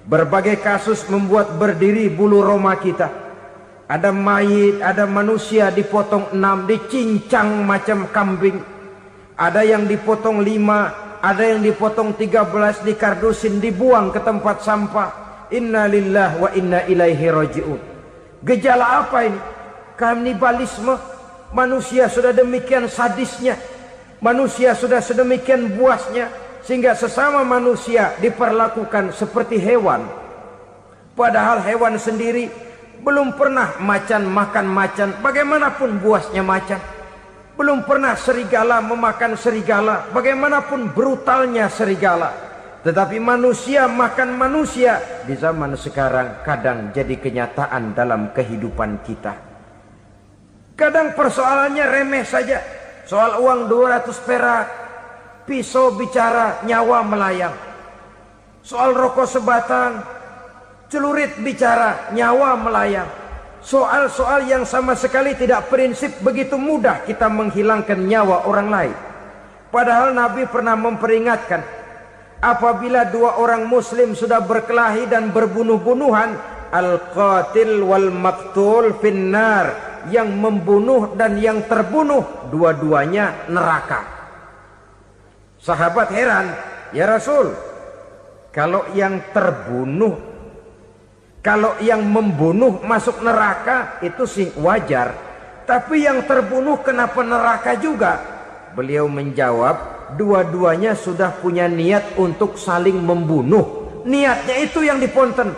Berbagai kasus membuat berdiri bulu roma kita. Ada mayit, ada manusia dipotong 6, dicincang macam kambing. Ada yang dipotong 5, ada yang dipotong 13, dikardusin, dibuang ke tempat sampah. Inna lillahi wa inna ilaihi raji'un. Gejala apa ini? Kanibalisme. Manusia sudah demikian sadisnya, manusia sudah sedemikian buasnya, sehingga sesama manusia diperlakukan seperti hewan. Padahal hewan sendiri belum pernah macan makan macan, bagaimanapun buasnya macan. Belum pernah serigala memakan serigala, bagaimanapun brutalnya serigala. Tetapi manusia makan manusia di zaman sekarang kadang jadi kenyataan dalam kehidupan kita. Kadang persoalannya remeh saja. Soal uang 200 perak, pisau bicara, nyawa melayang. Soal rokok sebatang, celurit bicara, nyawa melayang. Soal-soal yang sama sekali tidak prinsip, begitu mudah kita menghilangkan nyawa orang lain. Padahal Nabi pernah memperingatkan, apabila dua orang muslim sudah berkelahi dan berbunuh-bunuhan, al-qatil wal maktul finnar, yang membunuh dan yang terbunuh dua-duanya neraka. Sahabat heran, ya Rasul, kalau yang membunuh masuk neraka itu sih wajar, tapi yang terbunuh kenapa neraka juga? Beliau menjawab, dua-duanya sudah punya niat untuk saling membunuh. Niatnya itu yang diponten.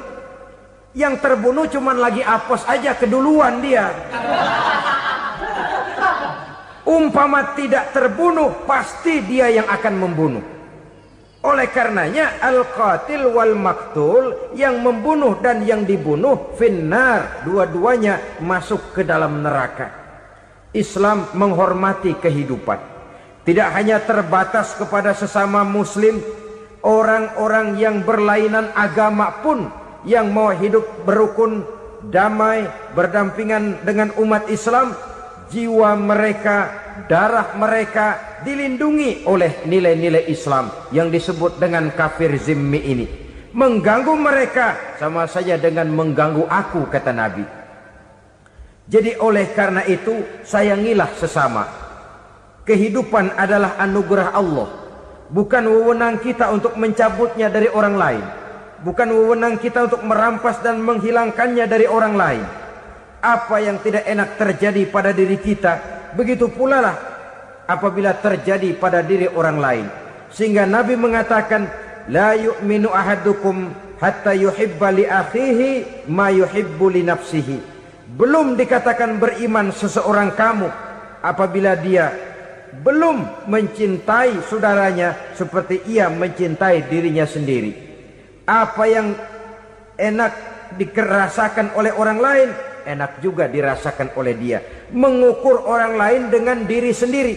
Yang terbunuh cuman lagi apes aja, keduluan dia. Umpama tidak terbunuh, pasti dia yang akan membunuh. Oleh karenanya al-qatil wal maktul, yang membunuh dan yang dibunuh finnar, dua-duanya masuk ke dalam neraka. Islam menghormati kehidupan, tidak hanya terbatas kepada sesama muslim, orang-orang yang berlainan agama pun yang mau hidup berukun, damai, berdampingan dengan umat Islam, jiwa mereka, darah mereka dilindungi oleh nilai-nilai Islam yang disebut dengan kafir zimmi ini. Mengganggu mereka sama saja dengan mengganggu aku, kata Nabi. Jadi oleh karena itu, sayangilah sesama. Kehidupan adalah anugerah Allah, bukan wewenang kita untuk mencabutnya dari orang lain, bukan wewenang kita untuk merampas dan menghilangkannya dari orang lain. Apa yang tidak enak terjadi pada diri kita, begitu pula lah apabila terjadi pada diri orang lain. Sehingga Nabi mengatakan, la yu'minu ahadukum hatta yuhibba li akhihi ma yuhibbu li nafsihi. Belum dikatakan beriman seseorang kamu apabila dia belum mencintai saudaranya seperti ia mencintai dirinya sendiri. Apa yang enak dirasakan oleh orang lain, enak juga dirasakan oleh dia. Mengukur orang lain dengan diri sendiri.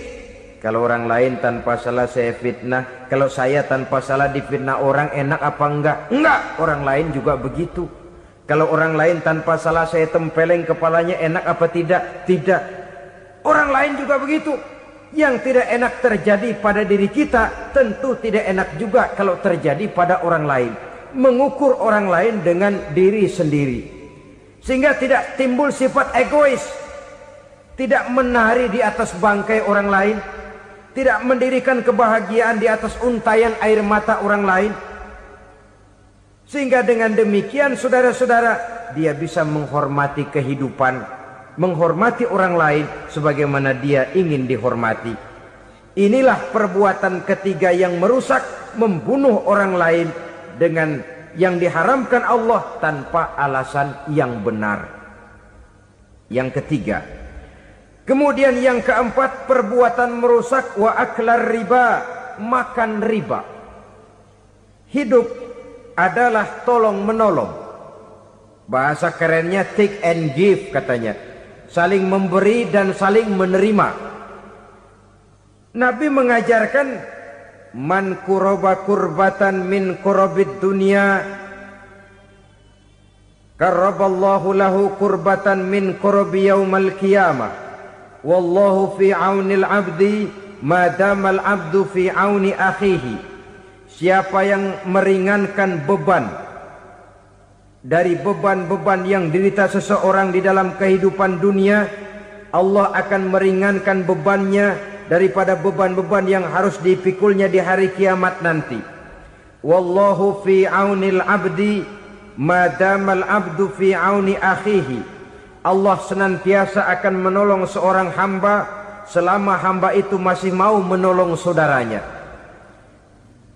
Kalau orang lain tanpa salah saya fitnah, kalau saya tanpa salah difitnah orang, enak apa enggak? Enggak, orang lain juga begitu. Kalau orang lain tanpa salah saya tempeleng kepalanya, enak apa tidak? Tidak. Orang lain juga begitu. Yang tidak enak terjadi pada diri kita, tentu tidak enak juga kalau terjadi pada orang lain. Mengukur orang lain dengan diri sendiri, sehingga tidak timbul sifat egois, tidak menari di atas bangkai orang lain, tidak mendirikan kebahagiaan di atas untayan air mata orang lain. Sehingga dengan demikian saudara-saudara, dia bisa menghormati kehidupan, menghormati orang lain sebagaimana dia ingin dihormati. Inilah perbuatan ketiga yang merusak, membunuh orang lain dengan yang diharamkan Allah tanpa alasan yang benar. Yang ketiga. Kemudian yang keempat, perbuatan merusak wa aklar riba, makan riba. Hidup adalah tolong menolong. Bahasa kerennya take and give katanya. Saling memberi dan saling menerima. Nabi mengajarkan, man kuraba kurbatan min kurabid dunia karaballahu lahu kurbatan min kurabi yaumal qiyamah. Wallahu fi aunil abdi madamal abdu fi auni akhihi. Siapa yang meringankan beban dari beban-beban yang dirita seseorang di dalam kehidupan dunia, Allah akan meringankan bebannya daripada beban-beban yang harus dipikulnya di hari kiamat nanti. Wallahu fi aunil abdi madamal abdu fi auni akhihi. Allah senantiasa akan menolong seorang hamba selama hamba itu masih mau menolong saudaranya.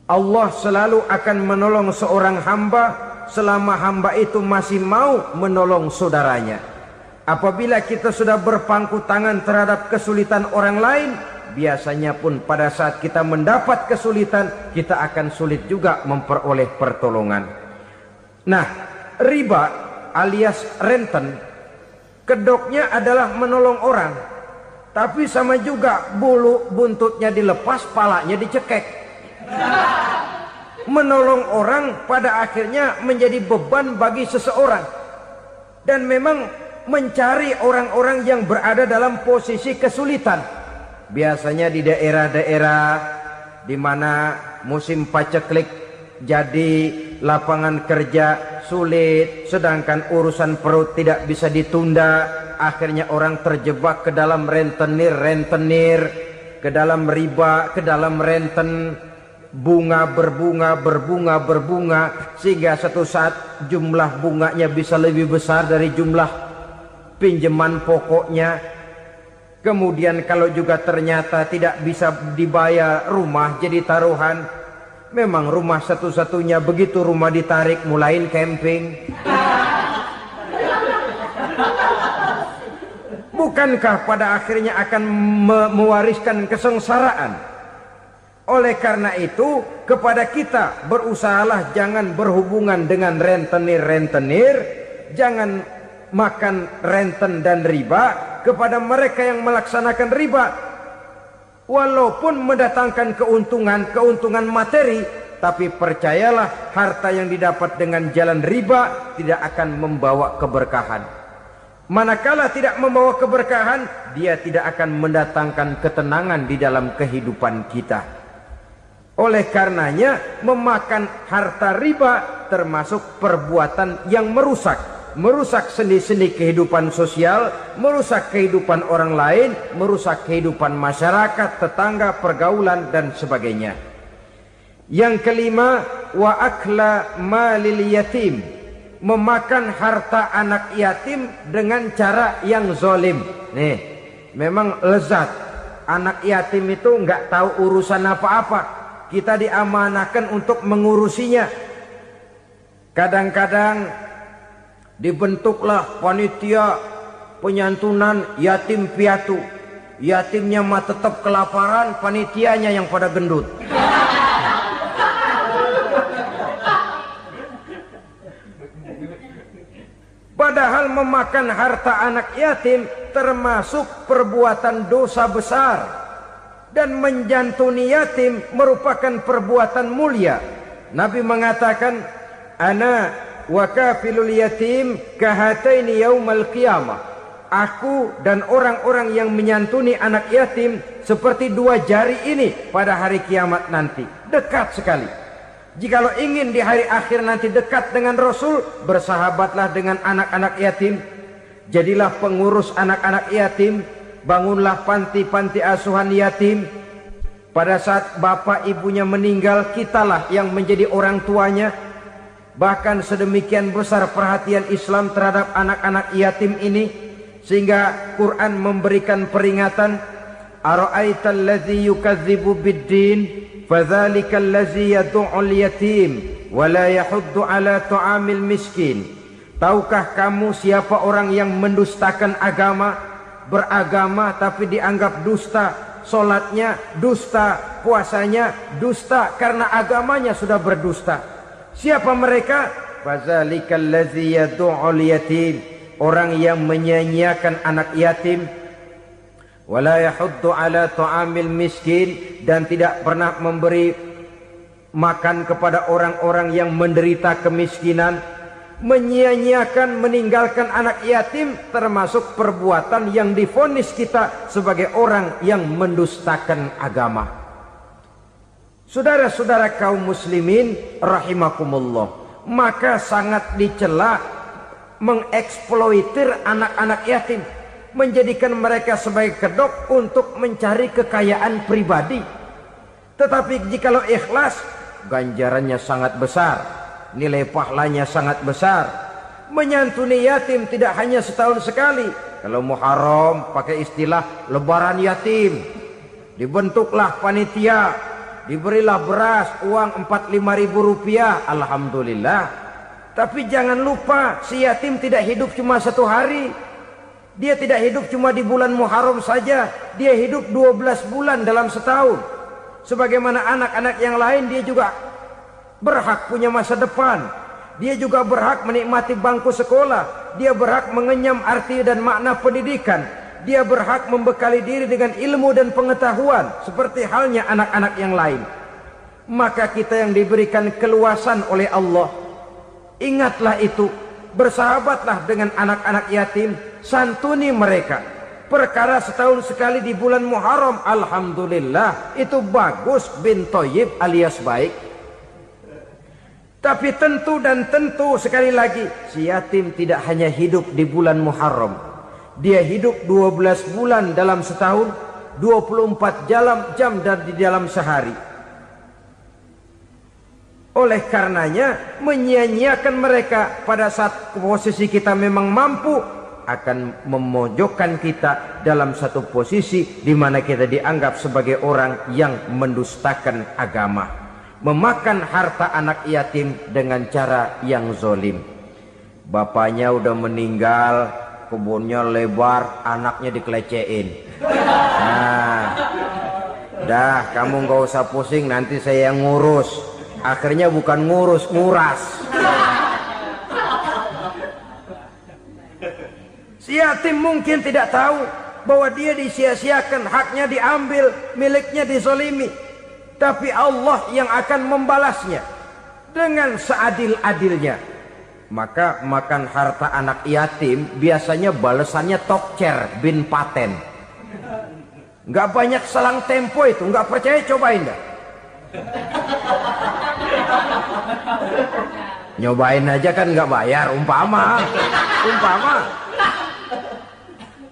Allah selalu akan menolong seorang hamba selama hamba itu masih mau menolong saudaranya. Apabila kita sudah berpangku tangan terhadap kesulitan orang lain, biasanya pun pada saat kita mendapat kesulitan, kita akan sulit juga memperoleh pertolongan. Nah, riba alias renten, kedoknya adalah menolong orang, tapi sama juga bulu buntutnya dilepas, palanya dicekek. Menolong orang pada akhirnya menjadi beban bagi seseorang. Dan memang mencari orang-orang yang berada dalam posisi kesulitan. Biasanya di daerah-daerah di mana musim paceklik, jadi lapangan kerja sulit, sedangkan urusan perut tidak bisa ditunda. Akhirnya orang terjebak ke dalam rentenir. ke dalam riba, ke dalam renten, bunga berbunga, sehingga satu saat jumlah bunganya bisa lebih besar dari jumlah pinjaman pokoknya. Kemudian kalau juga ternyata tidak bisa dibayar, rumah jadi taruhan. Memang rumah satu-satunya, begitu rumah ditarik mulain camping. Bukankah pada akhirnya akan mewariskan kesengsaraan? Oleh karena itu, kepada kita berusahalah jangan berhubungan dengan rentenir, jangan makan renten dan riba. Kepada mereka yang melaksanakan riba, walaupun mendatangkan keuntungan materi, tapi percayalah harta yang didapat dengan jalan riba tidak akan membawa keberkahan. Manakala tidak membawa keberkahan, dia tidak akan mendatangkan ketenangan di dalam kehidupan kita. Oleh karenanya, memakan harta riba termasuk perbuatan yang merusak sendi-sendi kehidupan sosial, merusak kehidupan orang lain, merusak kehidupan masyarakat, tetangga, pergaulan, dan sebagainya. Yang kelima, wa akla malil yatim, memakan harta anak yatim dengan cara yang zalim. Nih, memang lezat. Anak yatim itu nggak tahu urusan apa-apa. Kita diamanahkan untuk mengurusinya. Kadang-kadang dibentuklah panitia penyantunan yatim piatu. Yatimnya mah tetap kelaparan, panitianya yang pada gendut. Padahal memakan harta anak yatim termasuk perbuatan dosa besar. Dan menjantuni yatim merupakan perbuatan mulia. Nabi mengatakan, ana wa kafilul yatim kahataini yaumal qiyamah. Aku dan orang-orang yang menyantuni anak yatim seperti dua jari ini pada hari kiamat nanti. Dekat sekali. Jikalau ingin di hari akhir nanti dekat dengan Rasul, bersahabatlah dengan anak-anak yatim. Jadilah pengurus anak-anak yatim. Bangunlah panti-panti asuhan yatim. Pada saat bapak ibunya meninggal, kitalah yang menjadi orang tuanya. Bahkan sedemikian besar perhatian Islam terhadap anak-anak yatim ini, sehingga Quran memberikan peringatan, ara'aital ladzi yukadzibu bid-din fadzalikal ladzi yad'ul yatim wa la yahuddu ala ta'amil miskin. Tahukah kamu siapa orang yang mendustakan agama, beragama tapi dianggap dusta, solatnya dusta, puasanya dusta karena agamanya sudah berdusta. Siapa mereka? Fazalikal ladzi yad'ul yatim, orang yang menyia-nyiakan anak yatim, wala yahuddu ala ta'amil miskin, dan tidak pernah memberi makan kepada orang-orang yang menderita kemiskinan. Menyia-nyiakan, meninggalkan anak yatim termasuk perbuatan yang divonis kita sebagai orang yang mendustakan agama. Saudara-saudara kaum muslimin rahimakumullah, maka sangat dicela mengeksploitir anak-anak yatim, menjadikan mereka sebagai kedok untuk mencari kekayaan pribadi. Tetapi jikalau ikhlas, ganjarannya sangat besar, nilai pahalanya sangat besar. Menyantuni yatim tidak hanya setahun sekali. Kalau Muharram pakai istilah lebaran yatim, dibentuklah panitia, diberilah beras, uang 4-5 ribu rupiah, alhamdulillah. Tapi jangan lupa, si yatim tidak hidup cuma satu hari. Dia tidak hidup cuma di bulan Muharram saja, dia hidup 12 bulan dalam setahun. Sebagaimana anak-anak yang lain, dia juga berhak punya masa depan. Dia juga berhak menikmati bangku sekolah. Dia berhak mengenyam arti dan makna pendidikan. Dia berhak membekali diri dengan ilmu dan pengetahuan, seperti halnya anak-anak yang lain. Maka kita yang diberikan keluasan oleh Allah, ingatlah itu, bersahabatlah dengan anak-anak yatim, santuni mereka. Perkara setahun sekali di bulan Muharram, alhamdulillah, itu bagus, bin Thayyib alias baik. Tapi tentu dan tentu sekali lagi, si yatim tidak hanya hidup di bulan Muharram. Dia hidup 12 bulan dalam setahun. 24 jam dan di dalam sehari. Oleh karenanya menyia-nyiakan mereka pada saat posisi kita memang mampu akan memojokkan kita dalam satu posisi di mana kita dianggap sebagai orang yang mendustakan agama, memakan harta anak yatim dengan cara yang zolim. Bapaknya udah meninggal, kebunnya lebar, anaknya dikelecehin. Nah, dah kamu nggak usah pusing, nanti saya yang ngurus. Akhirnya bukan ngurus, nguras. Si yatim mungkin tidak tahu bahwa dia disia-siakan, haknya diambil, miliknya dizolimi. Tapi Allah yang akan membalasnya dengan seadil-adilnya. Maka makan harta anak yatim biasanya balasannya tokcer bin paten. Nggak banyak selang tempo itu, nggak percaya cobain dah. Nyobain aja kan nggak bayar, umpama.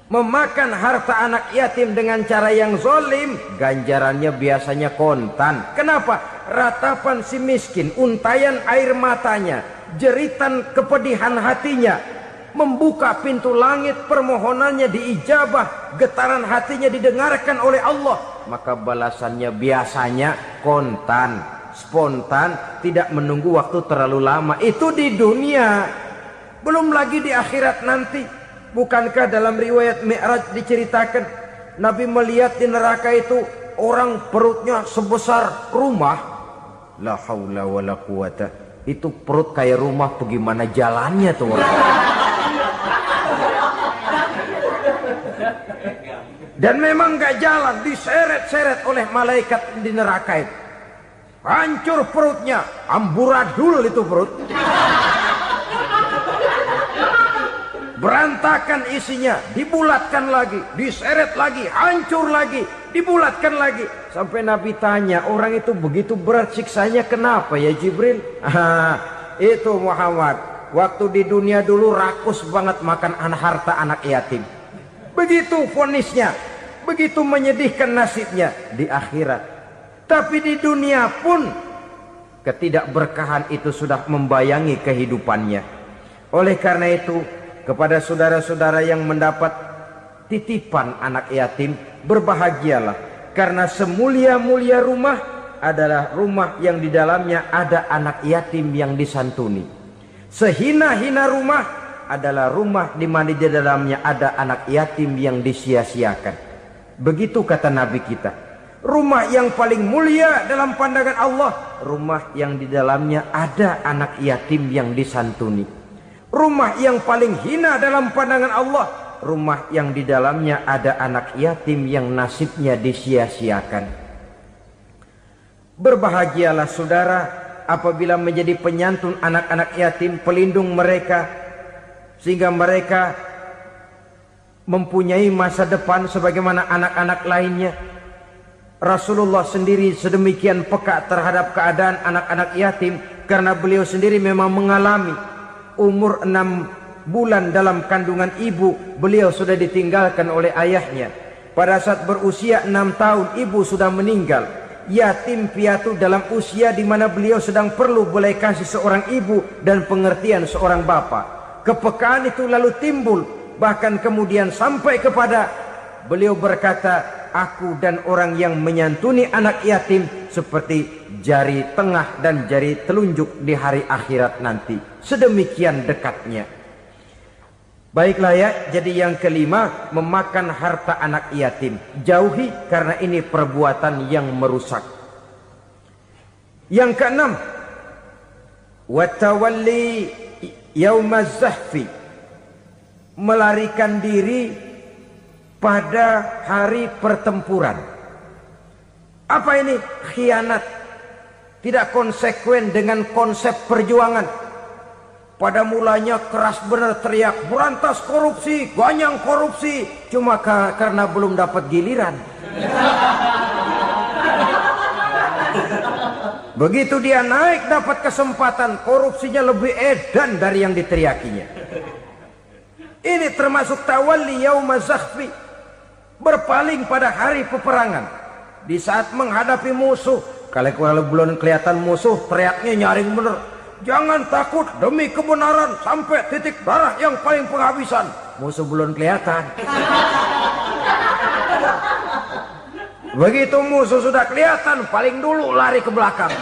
Memakan harta anak yatim dengan cara yang zolim, ganjarannya biasanya kontan. Kenapa? Ratapan si miskin, untayan air matanya, jeritan kepedihan hatinya, membuka pintu langit, permohonannya diijabah, getaran hatinya didengarkan oleh Allah. Maka balasannya biasanya kontan, spontan, tidak menunggu waktu terlalu lama. Itu di dunia, belum lagi di akhirat nanti. Bukankah dalam riwayat Mi'raj diceritakan Nabi melihat di neraka itu orang perutnya sebesar rumah. La haula wala quwata. Itu perut kayak rumah, bagaimana jalannya tuh orang. Dan memang gak jalan, diseret-seret oleh malaikat di neraka itu. Hancur perutnya, amburadul itu perut. Berantakan isinya, dibulatkan lagi, diseret lagi, hancur lagi, dibulatkan lagi. Sampai Nabi tanya, orang itu begitu berat siksanya kenapa ya Jibril? Itu Muhammad, waktu di dunia dulu rakus banget makan harta anak yatim. Begitu vonisnya, begitu menyedihkan nasibnya di akhirat. Tapi di dunia pun ketidakberkahan itu sudah membayangi kehidupannya. Oleh karena itu, kepada saudara-saudara yang mendapat titipan anak yatim, berbahagialah, karena semulia-mulia rumah adalah rumah yang di dalamnya ada anak yatim yang disantuni. Sehina-hina rumah adalah rumah di mana di dalamnya ada anak yatim yang disia-siakan. Begitu kata Nabi kita. Rumah yang paling mulia dalam pandangan Allah, rumah yang di dalamnya ada anak yatim yang disantuni. Rumah yang paling hina dalam pandangan Allah, rumah yang di dalamnya ada anak yatim yang nasibnya disia-siakan. Berbahagialah saudara apabila menjadi penyantun anak-anak yatim, pelindung mereka, sehingga mereka mempunyai masa depan sebagaimana anak-anak lainnya. Rasulullah sendiri sedemikian peka terhadap keadaan anak-anak yatim karena beliau sendiri memang mengalami. Umur 6 bulan dalam kandungan ibu, beliau sudah ditinggalkan oleh ayahnya. Pada saat berusia 6 tahun, ibu sudah meninggal. Yatim piatu dalam usia di mana beliau sedang perlu belas kasih seorang ibu dan pengertian seorang bapa. Kepekaan itu lalu timbul, bahkan kemudian sampai kepada beliau berkata, aku dan orang yang menyantuni anak yatim seperti jari tengah dan jari telunjuk di hari akhirat nanti. Sedemikian dekatnya. Baiklah ya, jadi yang kelima, memakan harta anak yatim. Jauhi karena ini perbuatan yang merusak. Yang keenam, watawalli yaumaz zahfi. Melarikan diri pada hari pertempuran. Apa ini? Khianat. Tidak konsekuen dengan konsep perjuangan. Pada mulanya keras benar teriak, berantas korupsi, ganyang korupsi. Cuma karena belum dapat giliran. Begitu dia naik dapat kesempatan, korupsinya lebih edan dari yang diteriakinya. Ini termasuk tawalli yaumaz zahfi. berpaling pada hari peperangan. Di saat menghadapi musuh, kalau belum kelihatan musuh, teriaknya nyaring bener, jangan takut demi kebenaran sampai titik darah yang paling penghabisan. Musuh belum kelihatan. Begitu musuh sudah kelihatan, paling dulu lari ke belakang.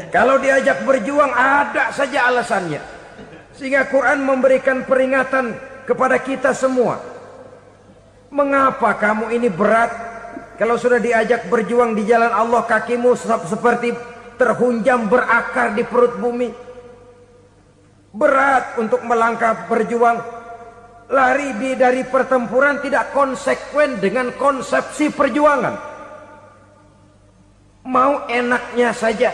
Kalau diajak berjuang ada saja alasannya. Sehingga Quran memberikan peringatan kepada kita semua. Mengapa kamu ini berat? Kalau sudah diajak berjuang di jalan Allah, kakimu seperti terhunjam berakar di perut bumi. Berat untuk melangkah berjuang. Lari dari pertempuran tidak konsekuen dengan konsepsi perjuangan. Mau enaknya saja.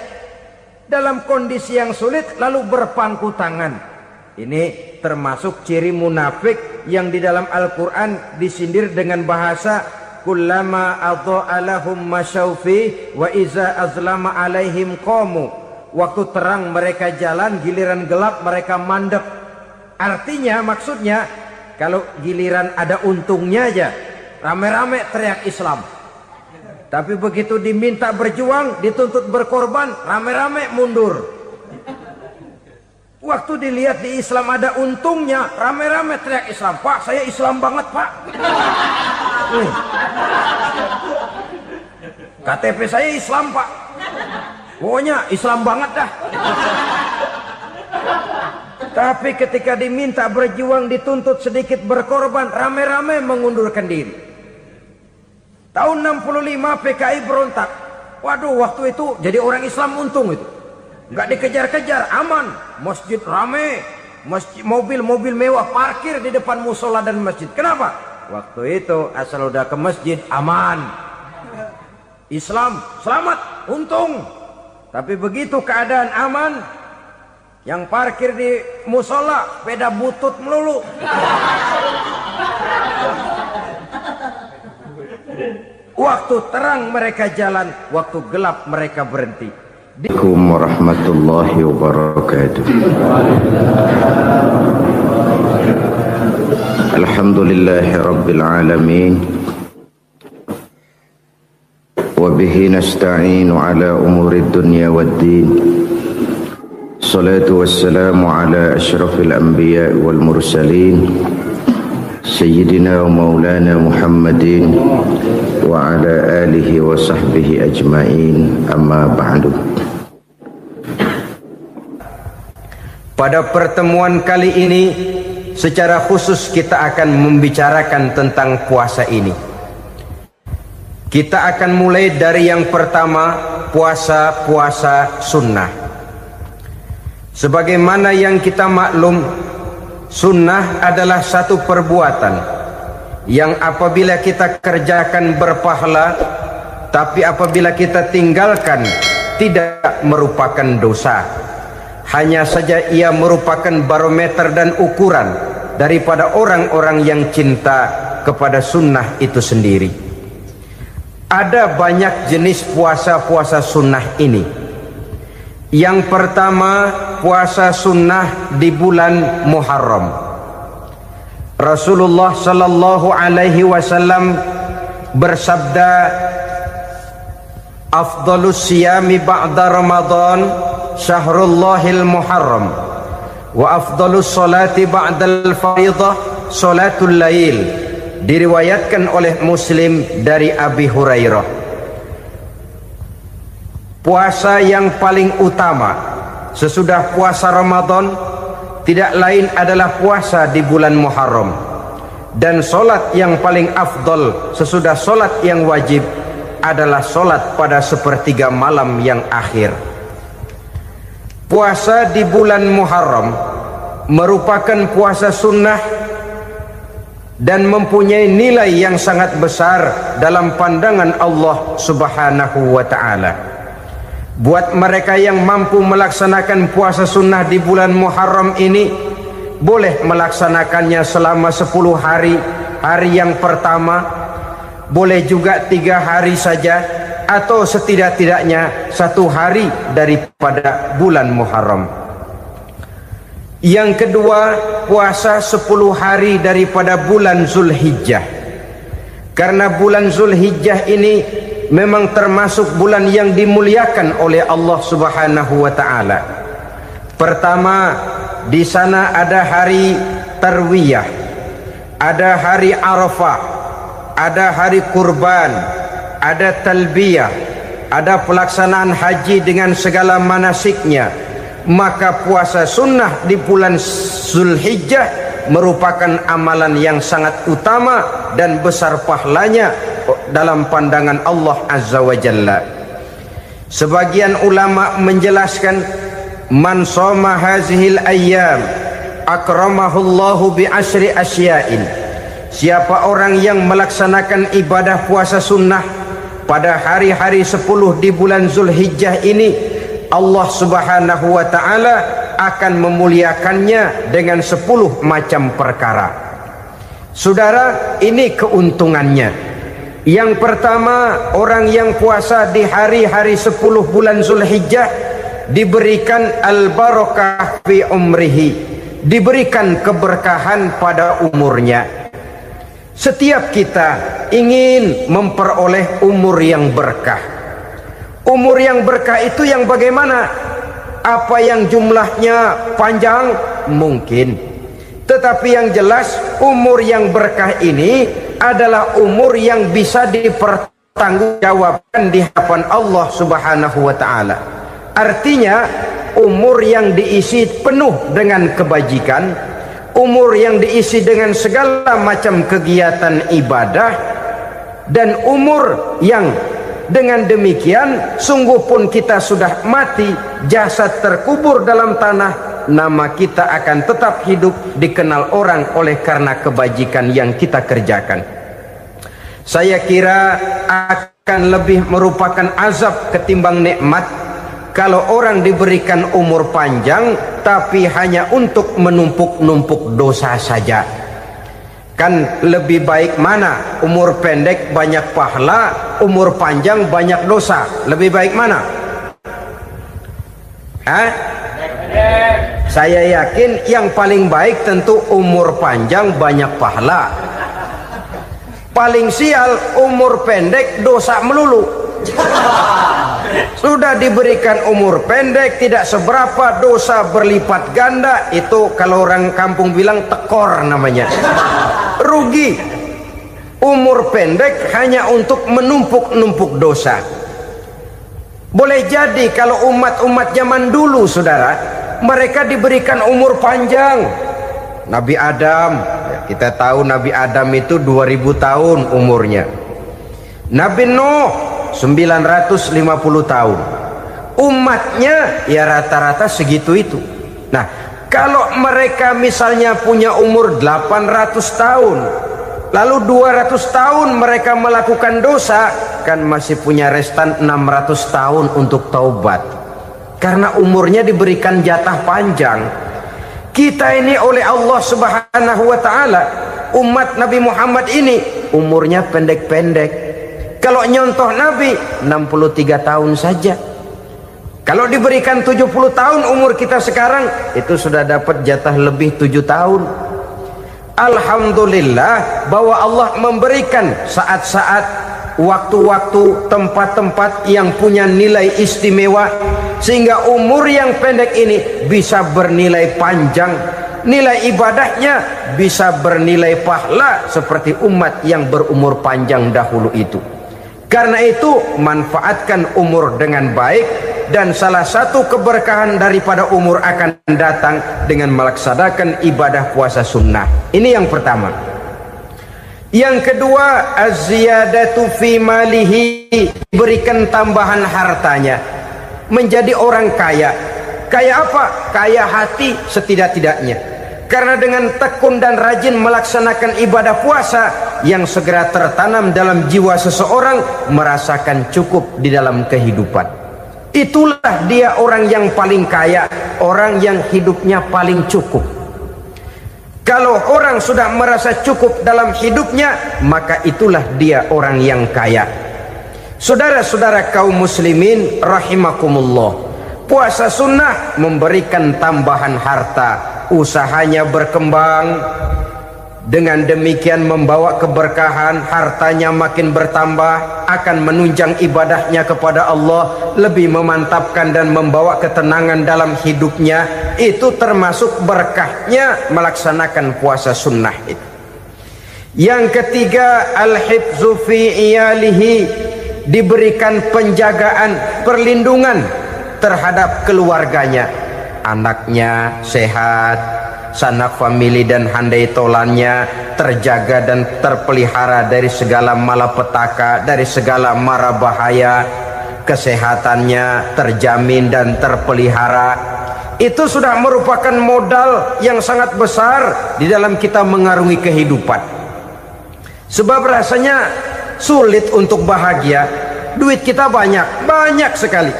Dalam kondisi yang sulit lalu berpangku tangan. Ini termasuk ciri munafik yang di dalam Al-Quran disindir dengan bahasa kullama adha'a lahum masyaufi wa iza azlama alaihim qamu. Waktu terang mereka jalan, giliran gelap mereka mandek. Artinya, maksudnya, kalau giliran ada untungnya aja, rame-rame teriak Islam. Tapi begitu diminta berjuang, dituntut berkorban, rame-rame mundur. Waktu dilihat di Islam ada untungnya, rame-rame teriak Islam. Pak, saya Islam banget, Pak. KTP saya Islam, Pak. Pokoknya Islam banget dah. Tapi ketika diminta berjuang, dituntut sedikit berkorban, rame-rame mengundurkan diri. Tahun 65 PKI berontak. Waduh, waktu itu jadi orang Islam untung itu. Nggak dikejar-kejar, aman. Masjid rame, mobil-mobil mewah parkir di depan musola dan masjid. Kenapa? Waktu itu asal udah ke masjid aman. Islam selamat, untung. Tapi begitu keadaan aman, yang parkir di musola sepeda butut melulu. Waktu terang mereka jalan, waktu gelap mereka berhenti. Assalamualaikum warahmatullahi wabarakatuh. Alhamdulillahi rabbil alamin. Wa bihi nasta'inu ala umuri dunya waddin. Salatu wassalamu ala asyrafil anbiya wal mursalin. Sayyidina wa maulana Muhammadin wa ala alihi wa sahbihi ajma'in, amma ba'du. Pada pertemuan kali ini secara khusus kita akan membicarakan tentang puasa ini. Kita akan mulai dari yang pertama, puasa sunnah. Sebagaimana yang kita maklum, sunnah adalah satu perbuatan yang apabila kita kerjakan berpahala, tapi apabila kita tinggalkan tidak merupakan dosa. Hanya saja ia merupakan barometer dan ukuran daripada orang-orang yang cinta kepada sunnah itu sendiri. Ada banyak jenis puasa-puasa sunnah ini. Yang pertama, puasa sunnah di bulan Muharram. Rasulullah sallallahu alaihi wasallam bersabda, "Afdhalus siyami ba'da Ramadan syahrullahil Muharram, wa afdhalus salati ba'dal fardhah salatul lail." Diriwayatkan oleh Muslim dari Abi Hurairah. Puasa yang paling utama sesudah puasa Ramadan tidak lain adalah puasa di bulan Muharram. Dan solat yang paling afdol sesudah solat yang wajib adalah solat pada sepertiga malam yang akhir. Puasa di bulan Muharram merupakan puasa sunnah dan mempunyai nilai yang sangat besar dalam pandangan Allah Subhanahu wa ta'ala. Buat mereka yang mampu melaksanakan puasa sunnah di bulan Muharram ini, boleh melaksanakannya selama 10 hari. Hari yang pertama, boleh juga 3 hari saja, atau setidak-tidaknya 1 hari daripada bulan Muharram. Yang kedua, puasa 10 hari daripada bulan Zulhijjah. Karena bulan Zulhijjah ini memang termasuk bulan yang dimuliakan oleh Allah Subhanahu wa taala. Pertama, di sana ada hari Tarwiyah, ada hari Arafah, ada hari kurban, ada talbiyah, ada pelaksanaan haji dengan segala manasiknya. Maka puasa sunnah di bulan Zulhijjah merupakan amalan yang sangat utama dan besar pahalanya dalam pandangan Allah Azza wa Jalla. Sebagian ulama menjelaskan, man shoma hazihil ayyam akramahullahu bi asyri asya'in. Siapa orang yang melaksanakan ibadah puasa sunnah pada hari-hari 10 di bulan Zulhijjah ini, Allah Subhanahu wa taala akan memuliakannya dengan 10 macam perkara. Saudara, ini keuntungannya. Yang pertama, orang yang puasa di hari-hari 10 bulan Zulhijjah diberikan al-barakah fi umrihi, diberikan keberkahan pada umurnya. Setiap kita ingin memperoleh umur yang berkah. Umur yang berkah itu yang bagaimana? Apa yang jumlahnya panjang? Mungkin. Tetapi yang jelas, umur yang berkah ini adalah umur yang bisa dipertanggungjawabkan di hadapan Allah Subhanahu wa taala. Artinya, umur yang diisi penuh dengan kebajikan, umur yang diisi dengan segala macam kegiatan ibadah, dan umur yang dengan demikian sungguh pun kita sudah mati, jasad terkubur dalam tanah, nama kita akan tetap hidup, dikenal orang oleh karena kebajikan yang kita kerjakan. Saya kira akan lebih merupakan azab ketimbang nikmat kalau orang diberikan umur panjang tapi hanya untuk menumpuk-numpuk dosa saja. Kan lebih baik mana? Umur pendek banyak pahala, umur panjang banyak dosa. Lebih baik mana? Saya yakin yang paling baik tentu umur panjang banyak pahala. Paling sial umur pendek dosa melulu. Sudah diberikan umur pendek tidak seberapa, dosa berlipat ganda. Itu kalau orang kampung bilang tekor namanya. Rugi. Umur pendek hanya untuk menumpuk-numpuk dosa. Boleh jadi kalau umat-umat zaman dulu, saudara, mereka diberikan umur panjang. Nabi Adam, kita tahu Nabi Adam itu 2000 tahun umurnya. Nabi Nuh 950 tahun. Umatnya ya rata-rata segitu itu. Nah, kalau mereka misalnya punya umur 800 tahun, lalu 200 tahun mereka melakukan dosa, kan masih punya restan 600 tahun untuk taubat. Karena umurnya diberikan jatah panjang. Kita ini oleh Allah Subhanahu wa taala, umat Nabi Muhammad ini umurnya pendek-pendek. Kalau nyontoh Nabi 63 tahun saja. Kalau diberikan 70 tahun umur kita sekarang, itu sudah dapat jatah lebih 7 tahun. Alhamdulillah bahwa Allah memberikan saat-saat, waktu-waktu, tempat-tempat yang punya nilai istimewa, sehingga umur yang pendek ini bisa bernilai panjang, nilai ibadahnya bisa bernilai pahala seperti umat yang berumur panjang dahulu itu. Karena itu manfaatkan umur dengan baik, dan salah satu keberkahan daripada umur akan datang dengan melaksanakan ibadah puasa sunnah. Ini yang pertama. Yang kedua, az-ziyadatu fi malihi, berikan tambahan hartanya, menjadi orang kaya. Kaya apa? Kaya hati setidak-tidaknya. Karena dengan tekun dan rajin melaksanakan ibadah puasa, yang segera tertanam dalam jiwa seseorang merasakan cukup di dalam kehidupan. Itulah dia orang yang paling kaya, orang yang hidupnya paling cukup. Kalau orang sudah merasa cukup dalam hidupnya, maka itulah dia orang yang kaya. Saudara-saudara kaum muslimin rahimakumullah, puasa sunnah memberikan tambahan harta, usahanya berkembang, dengan demikian membawa keberkahan, hartanya makin bertambah, akan menunjang ibadahnya kepada Allah, lebih memantapkan dan membawa ketenangan dalam hidupnya. Itu termasuk berkahnya melaksanakan puasa sunnah itu. Yang ketiga, al-hifzu fi iyalihi, diberikan penjagaan, perlindungan terhadap keluarganya, anaknya sehat, sanak famili dan handai tolannya terjaga dan terpelihara dari segala malapetaka, dari segala mara bahaya, kesehatannya terjamin dan terpelihara. Itu sudah merupakan modal yang sangat besar di dalam kita mengarungi kehidupan. Sebab rasanya sulit untuk bahagia, duit kita banyak sekali,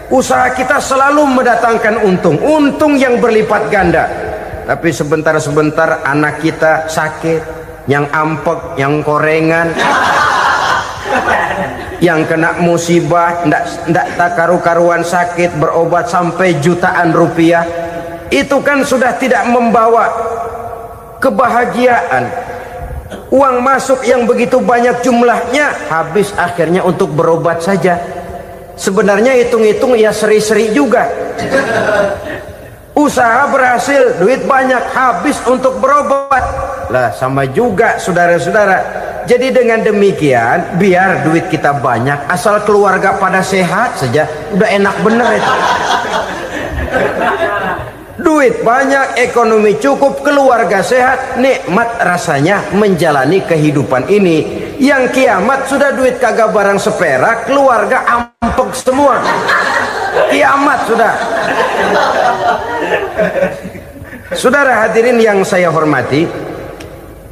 usaha kita selalu mendatangkan untung yang berlipat ganda. Tapi sebentar-sebentar anak kita sakit, yang ampek, yang korengan, yang kena musibah, ndak karu-karuan sakit, berobat sampai jutaan rupiah. Itu kan sudah tidak membawa kebahagiaan. Uang masuk yang begitu banyak jumlahnya, habis akhirnya untuk berobat saja. Sebenarnya hitung-hitung ya seri-seri juga. Usaha berhasil, duit banyak, habis untuk berobat. Lah sama juga saudara-saudara. Jadi dengan demikian, biar duit kita banyak, asal keluarga pada sehat saja, udah enak bener itu. Duit banyak, ekonomi cukup, keluarga sehat, nikmat rasanya menjalani kehidupan ini. Yang kiamat sudah duit kagak barang seperak, keluarga ampek semua. Kiamat sudah. Saudara hadirin yang saya hormati,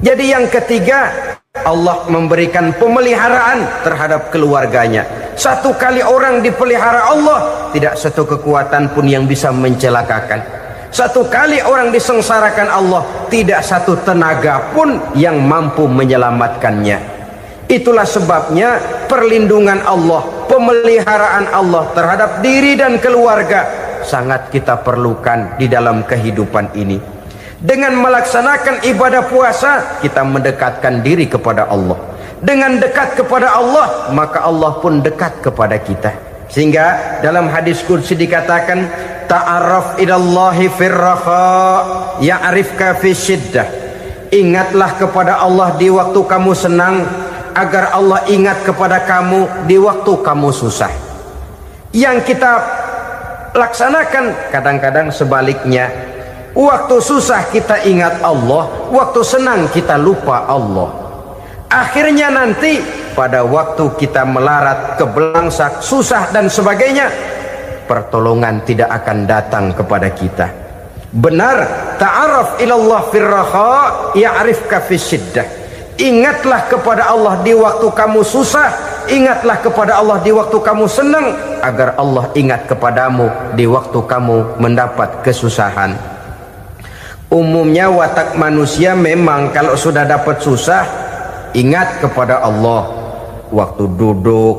jadi yang ketiga, Allah memberikan pemeliharaan terhadap keluarganya. Satu kali orang dipelihara Allah, tidak satu kekuatan pun yang bisa mencelakakan. Satu kali orang disengsarakan Allah, tidak satu tenaga pun yang mampu menyelamatkannya. Itulah sebabnya perlindungan Allah, pemeliharaan Allah terhadap diri dan keluarga sangat kita perlukan di dalam kehidupan ini. Dengan melaksanakan ibadah puasa, kita mendekatkan diri kepada Allah. Dengan dekat kepada Allah, maka Allah pun dekat kepada kita. Sehingga dalam hadis qudsi dikatakan, ta'arraf ilallahi firraha ya'rifka fi syiddah. Ingatlah kepada Allah di waktu kamu senang, agar Allah ingat kepada kamu di waktu kamu susah. Yang kita laksanakan kadang-kadang sebaliknya. Waktu susah kita ingat Allah, waktu senang kita lupa Allah. Akhirnya nanti pada waktu kita melarat, kebelangsak, susah dan sebagainya, pertolongan tidak akan datang kepada kita. Benar, ta'aruf ilallah firraha ya'rifka fisyiddah. Ingatlah kepada Allah di waktu kamu susah, ingatlah kepada Allah di waktu kamu senang, agar Allah ingat kepadamu di waktu kamu mendapat kesusahan. Umumnya watak manusia memang kalau sudah dapat susah, ingat kepada Allah. Waktu duduk,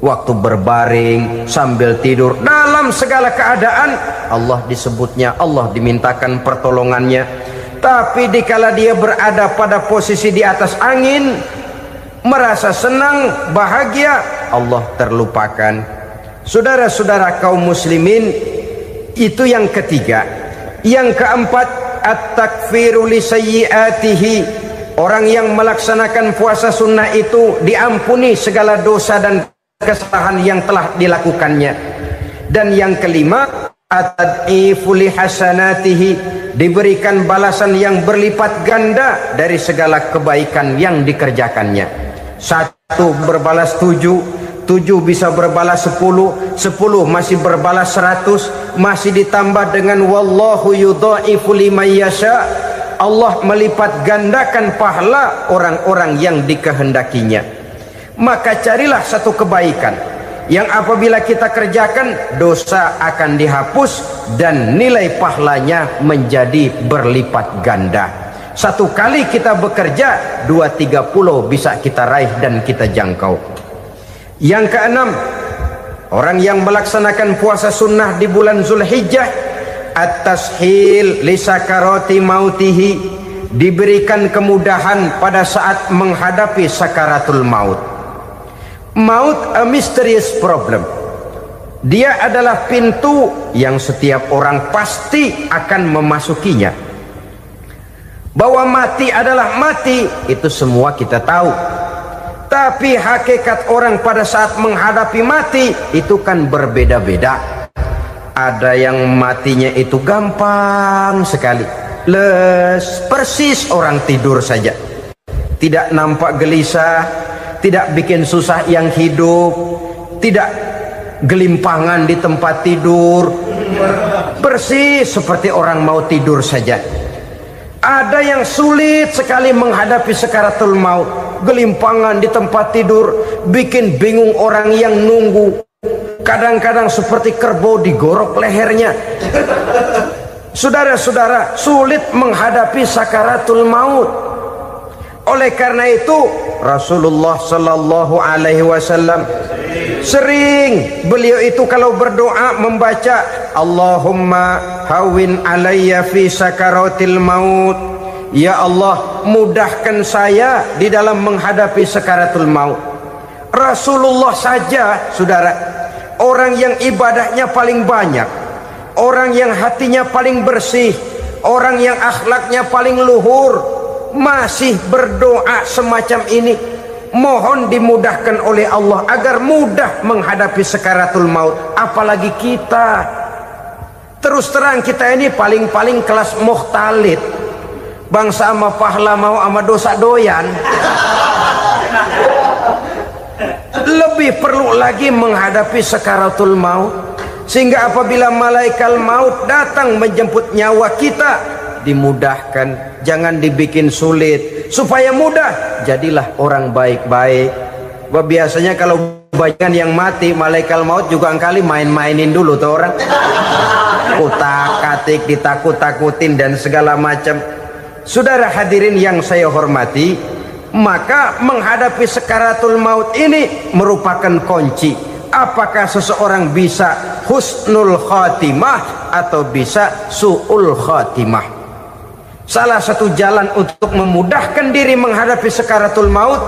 waktu berbaring, sambil tidur, dalam segala keadaan Allah disebutnya, Allah dimintakan pertolongannya. Tapi dikala dia berada pada posisi di atas angin, merasa senang, bahagia, Allah terlupakan. Saudara-saudara kaum muslimin, itu yang ketiga. Yang keempat, at-takfiru li sayyiatihi. Orang yang melaksanakan puasa sunnah itu diampuni segala dosa dan kesalahan yang telah dilakukannya. Dan yang kelima, at-tad'ifu li hasanatihi, diberikan balasan yang berlipat ganda dari segala kebaikan yang dikerjakannya. 1 berbalas 7, 7 bisa berbalas 10, 10 masih berbalas 100, masih ditambah dengan wallahu yudha'ifu liman yasha. Allah melipat gandakan pahala orang-orang yang dikehendakinya. Maka carilah satu kebaikan yang apabila kita kerjakan, dosa akan dihapus dan nilai pahalanya menjadi berlipat ganda. Satu kali kita bekerja, 2-3 pulau bisa kita raih dan kita jangkau. Yang keenam, orang yang melaksanakan puasa sunnah di bulan Zulhijjah at-tashil li sakarati mautihi, diberikan kemudahan pada saat menghadapi sakaratul maut. Maut a mysterious problem. Dia adalah pintu yang setiap orang pasti akan memasukinya. Bahwa mati adalah mati, itu semua kita tahu. Tapi hakikat orang pada saat menghadapi mati itu kan berbeda-beda. Ada yang matinya itu gampang sekali, persis orang tidur saja, tidak nampak gelisah, tidak bikin susah yang hidup, tidak gelimpangan di tempat tidur, persis seperti orang mau tidur saja. Ada yang sulit sekali menghadapi sakaratul maut, gelimpangan di tempat tidur, bikin bingung orang yang nunggu, kadang-kadang seperti kerbau digorok lehernya. Saudara-saudara, sulit menghadapi sakaratul maut. Oleh karena itu Rasulullah sallallahu alaihi wasallam sering beliau itu kalau berdoa membaca Allahumma hawin alayya fi sakaratil maut. Ya Allah, mudahkan saya di dalam menghadapi sakaratul maut. Rasulullah saja, saudara, orang yang ibadahnya paling banyak, orang yang hatinya paling bersih, orang yang akhlaknya paling luhur, masih berdoa semacam ini. Mohon dimudahkan oleh Allah agar mudah menghadapi sakaratul maut. Apalagi kita, terus terang kita ini paling-paling kelas muhtalid, bangsa ama pahala mau ama dosa doyan. Lebih perlu lagi menghadapi sakaratul maut, sehingga apabila malaikat maut datang menjemput nyawa kita, dimudahkan, jangan dibikin sulit, supaya mudah. Jadilah orang baik-baik. Biasanya kalau banyak yang mati, malaikat maut juga kali main-mainin dulu tuh orang, utak-atik, ditakut-takutin dan segala macam. Saudara hadirin yang saya hormati, maka menghadapi sakaratul maut ini merupakan kunci. Apakah seseorang bisa husnul khatimah atau bisa su'ul khatimah? Salah satu jalan untuk memudahkan diri menghadapi sakaratul maut,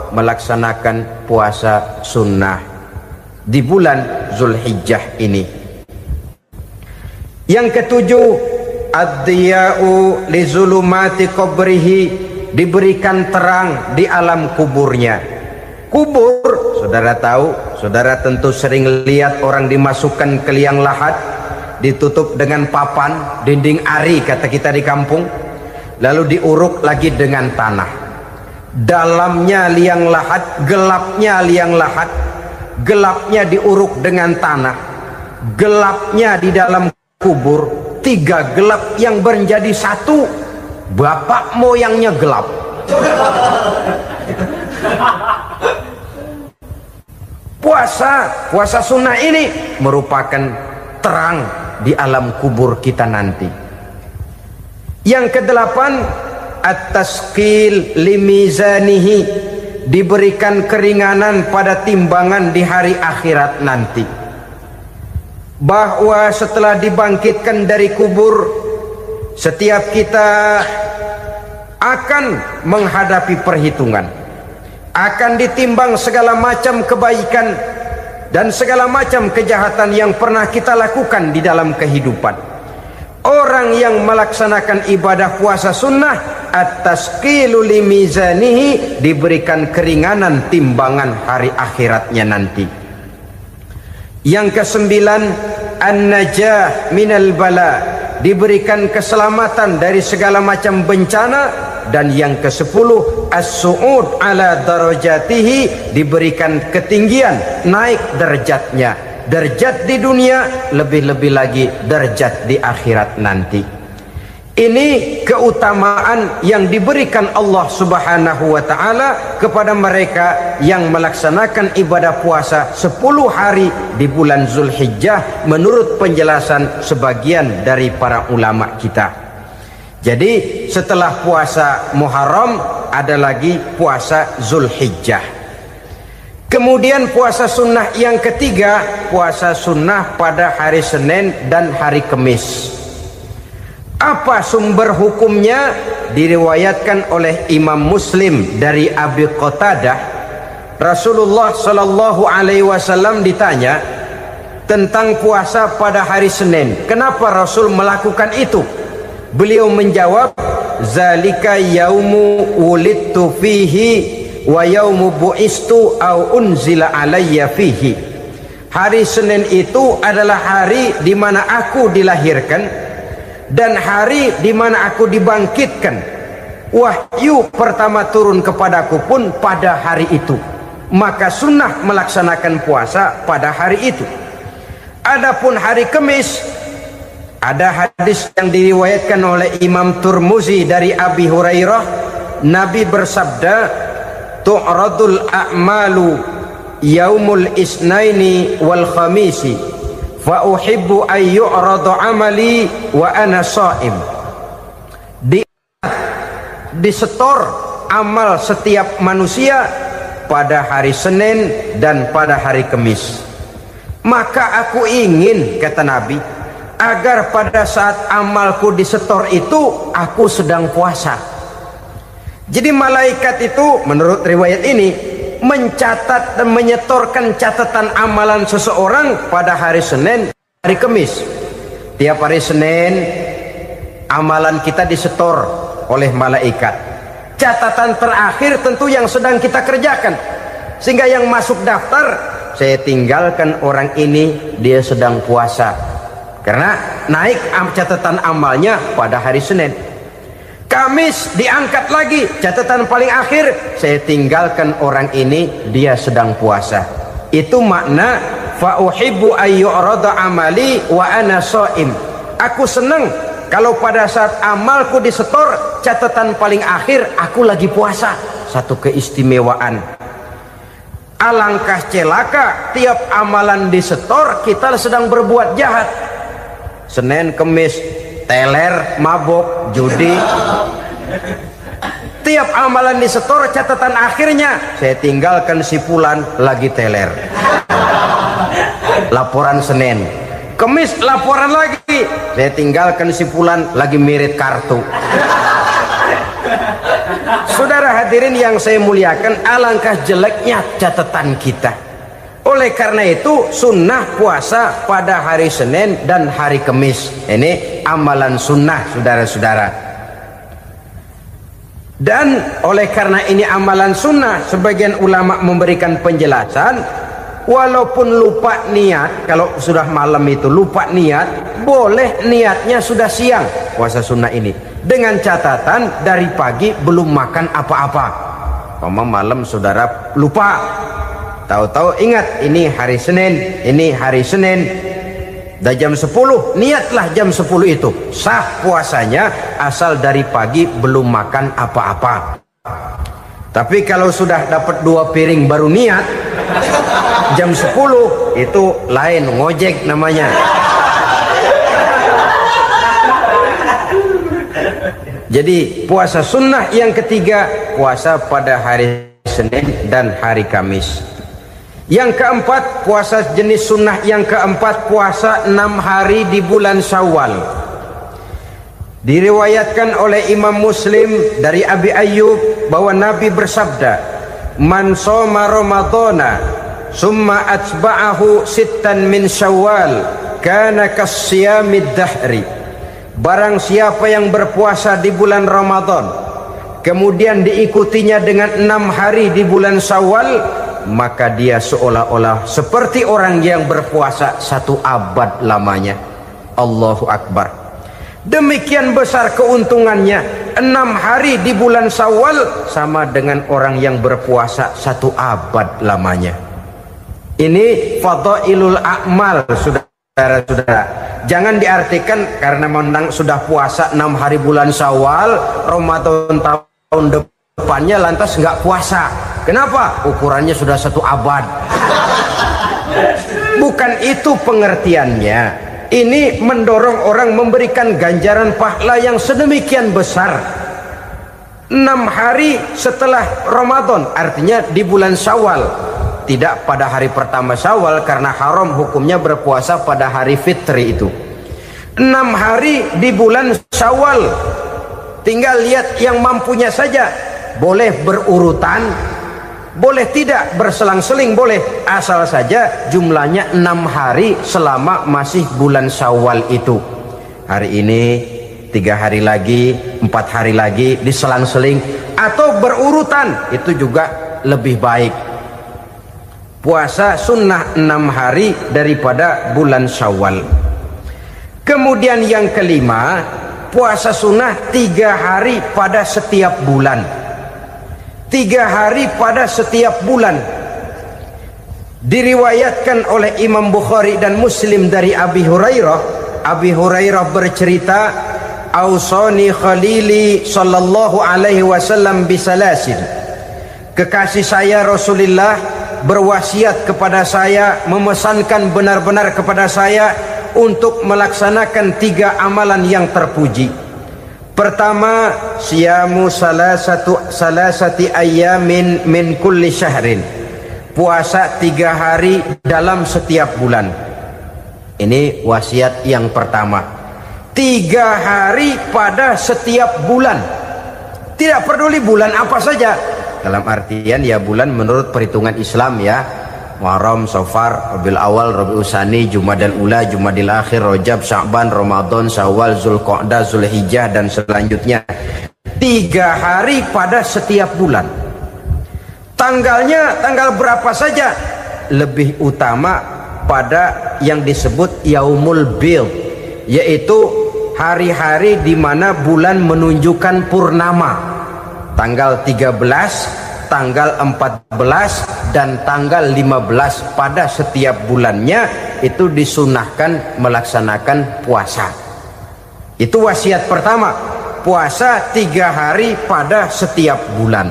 melaksanakan puasa sunnah di bulan Zulhijjah ini. Yang ketujuh, ad-diya'u li zulumati qabrihi, diberikan terang di alam kuburnya. Kubur, saudara tahu, saudara tentu sering lihat orang dimasukkan ke liang lahat, ditutup dengan papan, dinding ari kata kita di kampung, lalu diuruk lagi dengan tanah. Dalamnya liang lahat, gelapnya liang lahat, gelapnya diuruk dengan tanah, gelapnya di dalam kubur, tiga gelap yang menjadi satu. Bapak moyangnya gelap. Puasa sunnah ini merupakan terang di alam kubur kita nanti. Yang kedelapan, at-tasqil limizanihi, diberikan keringanan pada timbangan di hari akhirat nanti. Bahwa setelah dibangkitkan dari kubur, setiap kita akan menghadapi perhitungan, akan ditimbang segala macam kebaikan dan segala macam kejahatan yang pernah kita lakukan di dalam kehidupan. Orang yang melaksanakan ibadah puasa sunnah, at-tasqilu limizanihi, diberikan keringanan timbangan hari akhiratnya nanti. Yang kesembilan, an-najah minal bala, diberikan keselamatan dari segala macam bencana. Dan yang kesepuluh, as-su'ud ala darajatihi, diberikan ketinggian, naik derajatnya. Derajat di dunia, lebih-lebih lagi derajat di akhirat nanti. Ini keutamaan yang diberikan Allah Subhanahu wa ta'ala kepada mereka yang melaksanakan ibadah puasa 10 hari di bulan Zulhijjah menurut penjelasan sebagian dari para ulama kita. Jadi setelah puasa Muharram ada lagi puasa Zulhijjah. Kemudian puasa sunnah yang ketiga, puasa sunnah pada hari Senin dan hari Kamis. Apa sumber hukumnya? Diriwayatkan oleh Imam Muslim dari Abi Qatadah, Rasulullah Shallallahu Alaihi Wasallam ditanya tentang puasa pada hari Senin. Kenapa Rasul melakukan itu? Beliau menjawab, zalika yaumu wulidtu fihi wa yaumu bu'istu au unzila alayya fihi. Hari Senin itu adalah hari di mana aku dilahirkan dan hari di mana aku dibangkitkan. Wahyu pertama turun kepadaku pun pada hari itu. Maka sunnah melaksanakan puasa pada hari itu. Adapun hari Kamis, ada hadis yang diriwayatkan oleh Imam Turmuzi dari Abi Hurairah, Nabi bersabda, tu'radul a'malu yaumul isnaini wal khamisi fa uhibbu ay yu'radu amali wa ana sha'im. Disetor amal setiap manusia pada hari Senin dan pada hari Kamis. Maka aku ingin, kata Nabi, agar pada saat amalku disetor itu aku sedang puasa. Jadi malaikat itu menurut riwayat ini mencatat dan menyetorkan catatan amalan seseorang pada hari Senin, hari Kamis. Tiap hari Senin amalan kita disetor oleh malaikat. Catatan terakhir tentu yang sedang kita kerjakan, sehingga yang masuk daftar, saya tinggalkan orang ini, dia sedang puasa, karena naik catatan amalnya pada hari Senin. Kamis diangkat lagi, catatan paling akhir, saya tinggalkan orang ini, dia sedang puasa. Itu makna fa uhibbu ayyurada amali wa ana shaim. Aku senang kalau pada saat amalku disetor, catatan paling akhir aku lagi puasa. Satu keistimewaan. Alangkah celaka tiap amalan disetor kita sedang berbuat jahat. Senin, Kamis, teler, mabok, judi. Tiap amalan disetor, catatan akhirnya saya tinggalkan si fulan lagi teler. Laporan Senin. Kamis laporan lagi, saya tinggalkan si fulan lagi mirit kartu. Saudara hadirin yang saya muliakan, alangkah jeleknya catatan kita. Oleh karena itu sunnah puasa pada hari Senin dan hari Kamis. Ini amalan sunnah, saudara-saudara. Dan oleh karena ini amalan sunnah, sebagian ulama memberikan penjelasan, walaupun lupa niat, kalau sudah malam itu lupa niat, boleh niatnya sudah siang puasa sunnah ini, dengan catatan dari pagi belum makan apa-apa. Malam saudara lupa, tahu-tahu ingat ini hari Senin, ini hari Senin, dah jam 10, niatlah jam 10 itu, sah puasanya asal dari pagi belum makan apa-apa. Tapi kalau sudah dapat 2 piring baru niat, jam 10 itu lain, ngojek namanya. Jadi puasa sunnah yang ketiga, puasa pada hari Senin dan hari Kamis. Yang keempat, puasa jenis sunnah yang keempat, puasa 6 hari di bulan Syawal. Diriwayatkan oleh Imam Muslim dari Abi Ayyub bahwa Nabi bersabda, man shoma ramadhana summa atba'ahu sittan min Syawal kana kasyamid dahri. Barang siapa yang berpuasa di bulan Ramadan kemudian diikutinya dengan 6 hari di bulan Syawal, maka dia seolah-olah seperti orang yang berpuasa 1 abad lamanya. Allahu Akbar. Demikian besar keuntungannya. 6 hari di bulan Syawal sama dengan orang yang berpuasa 1 abad lamanya. Ini fadailul a'mal, saudara-saudara. Jangan diartikan karena menang sudah puasa 6 hari bulan Syawal, Ramadan tahun depannya lantas nggak puasa. Kenapa? Ukurannya sudah 1 abad. Bukan itu pengertiannya. Ini mendorong orang memberikan ganjaran pahala yang sedemikian besar. 6 hari setelah Ramadan, artinya di bulan Syawal. Tidak pada hari pertama Syawal karena haram hukumnya berpuasa pada hari fitri itu. 6 hari di bulan Syawal. Tinggal lihat yang mampunya saja. Boleh berurutan, boleh tidak berselang-seling, boleh, asal saja jumlahnya 6 hari selama masih bulan Syawal itu. Hari ini 3 hari lagi, 4 hari lagi, diselang-seling atau berurutan, itu juga lebih baik. Puasa sunnah 6 hari daripada bulan Syawal. Kemudian yang kelima, puasa sunnah 3 hari pada setiap bulan. 3 hari pada setiap bulan. Diriwayatkan oleh Imam Bukhari dan Muslim dari Abi Hurairah. Abi Hurairah bercerita, "Ausani khalili sallallahu alaihi wasallam bisalasin." Kekasih saya Rasulullah berwasiat kepada saya, memesankan benar-benar kepada saya untuk melaksanakan 3 amalan yang terpuji. Pertama, siyamu salasati ayyamin min kulli syahrin. Puasa 3 hari dalam setiap bulan. Ini wasiat yang pertama. 3 hari pada setiap bulan. Tidak peduli bulan apa saja. Dalam artian ya bulan menurut perhitungan Islam ya. Muharram, Safar, Rabiul Awal, Rabiul Tsani, Jumadal Ula, Jumadil Akhir, Rajab, Sya'ban, Ramadan, Syawal, Zulqa'dah, Zulhijjah dan selanjutnya. 3 hari pada setiap bulan. Tanggalnya tanggal berapa saja. Lebih utama pada yang disebut Yaumul Bid, yaitu hari-hari di mana bulan menunjukkan purnama. Tanggal 13, tanggal 14 dan tanggal 15 pada setiap bulannya itu disunahkan melaksanakan puasa. Itu wasiat pertama, puasa 3 hari pada setiap bulan.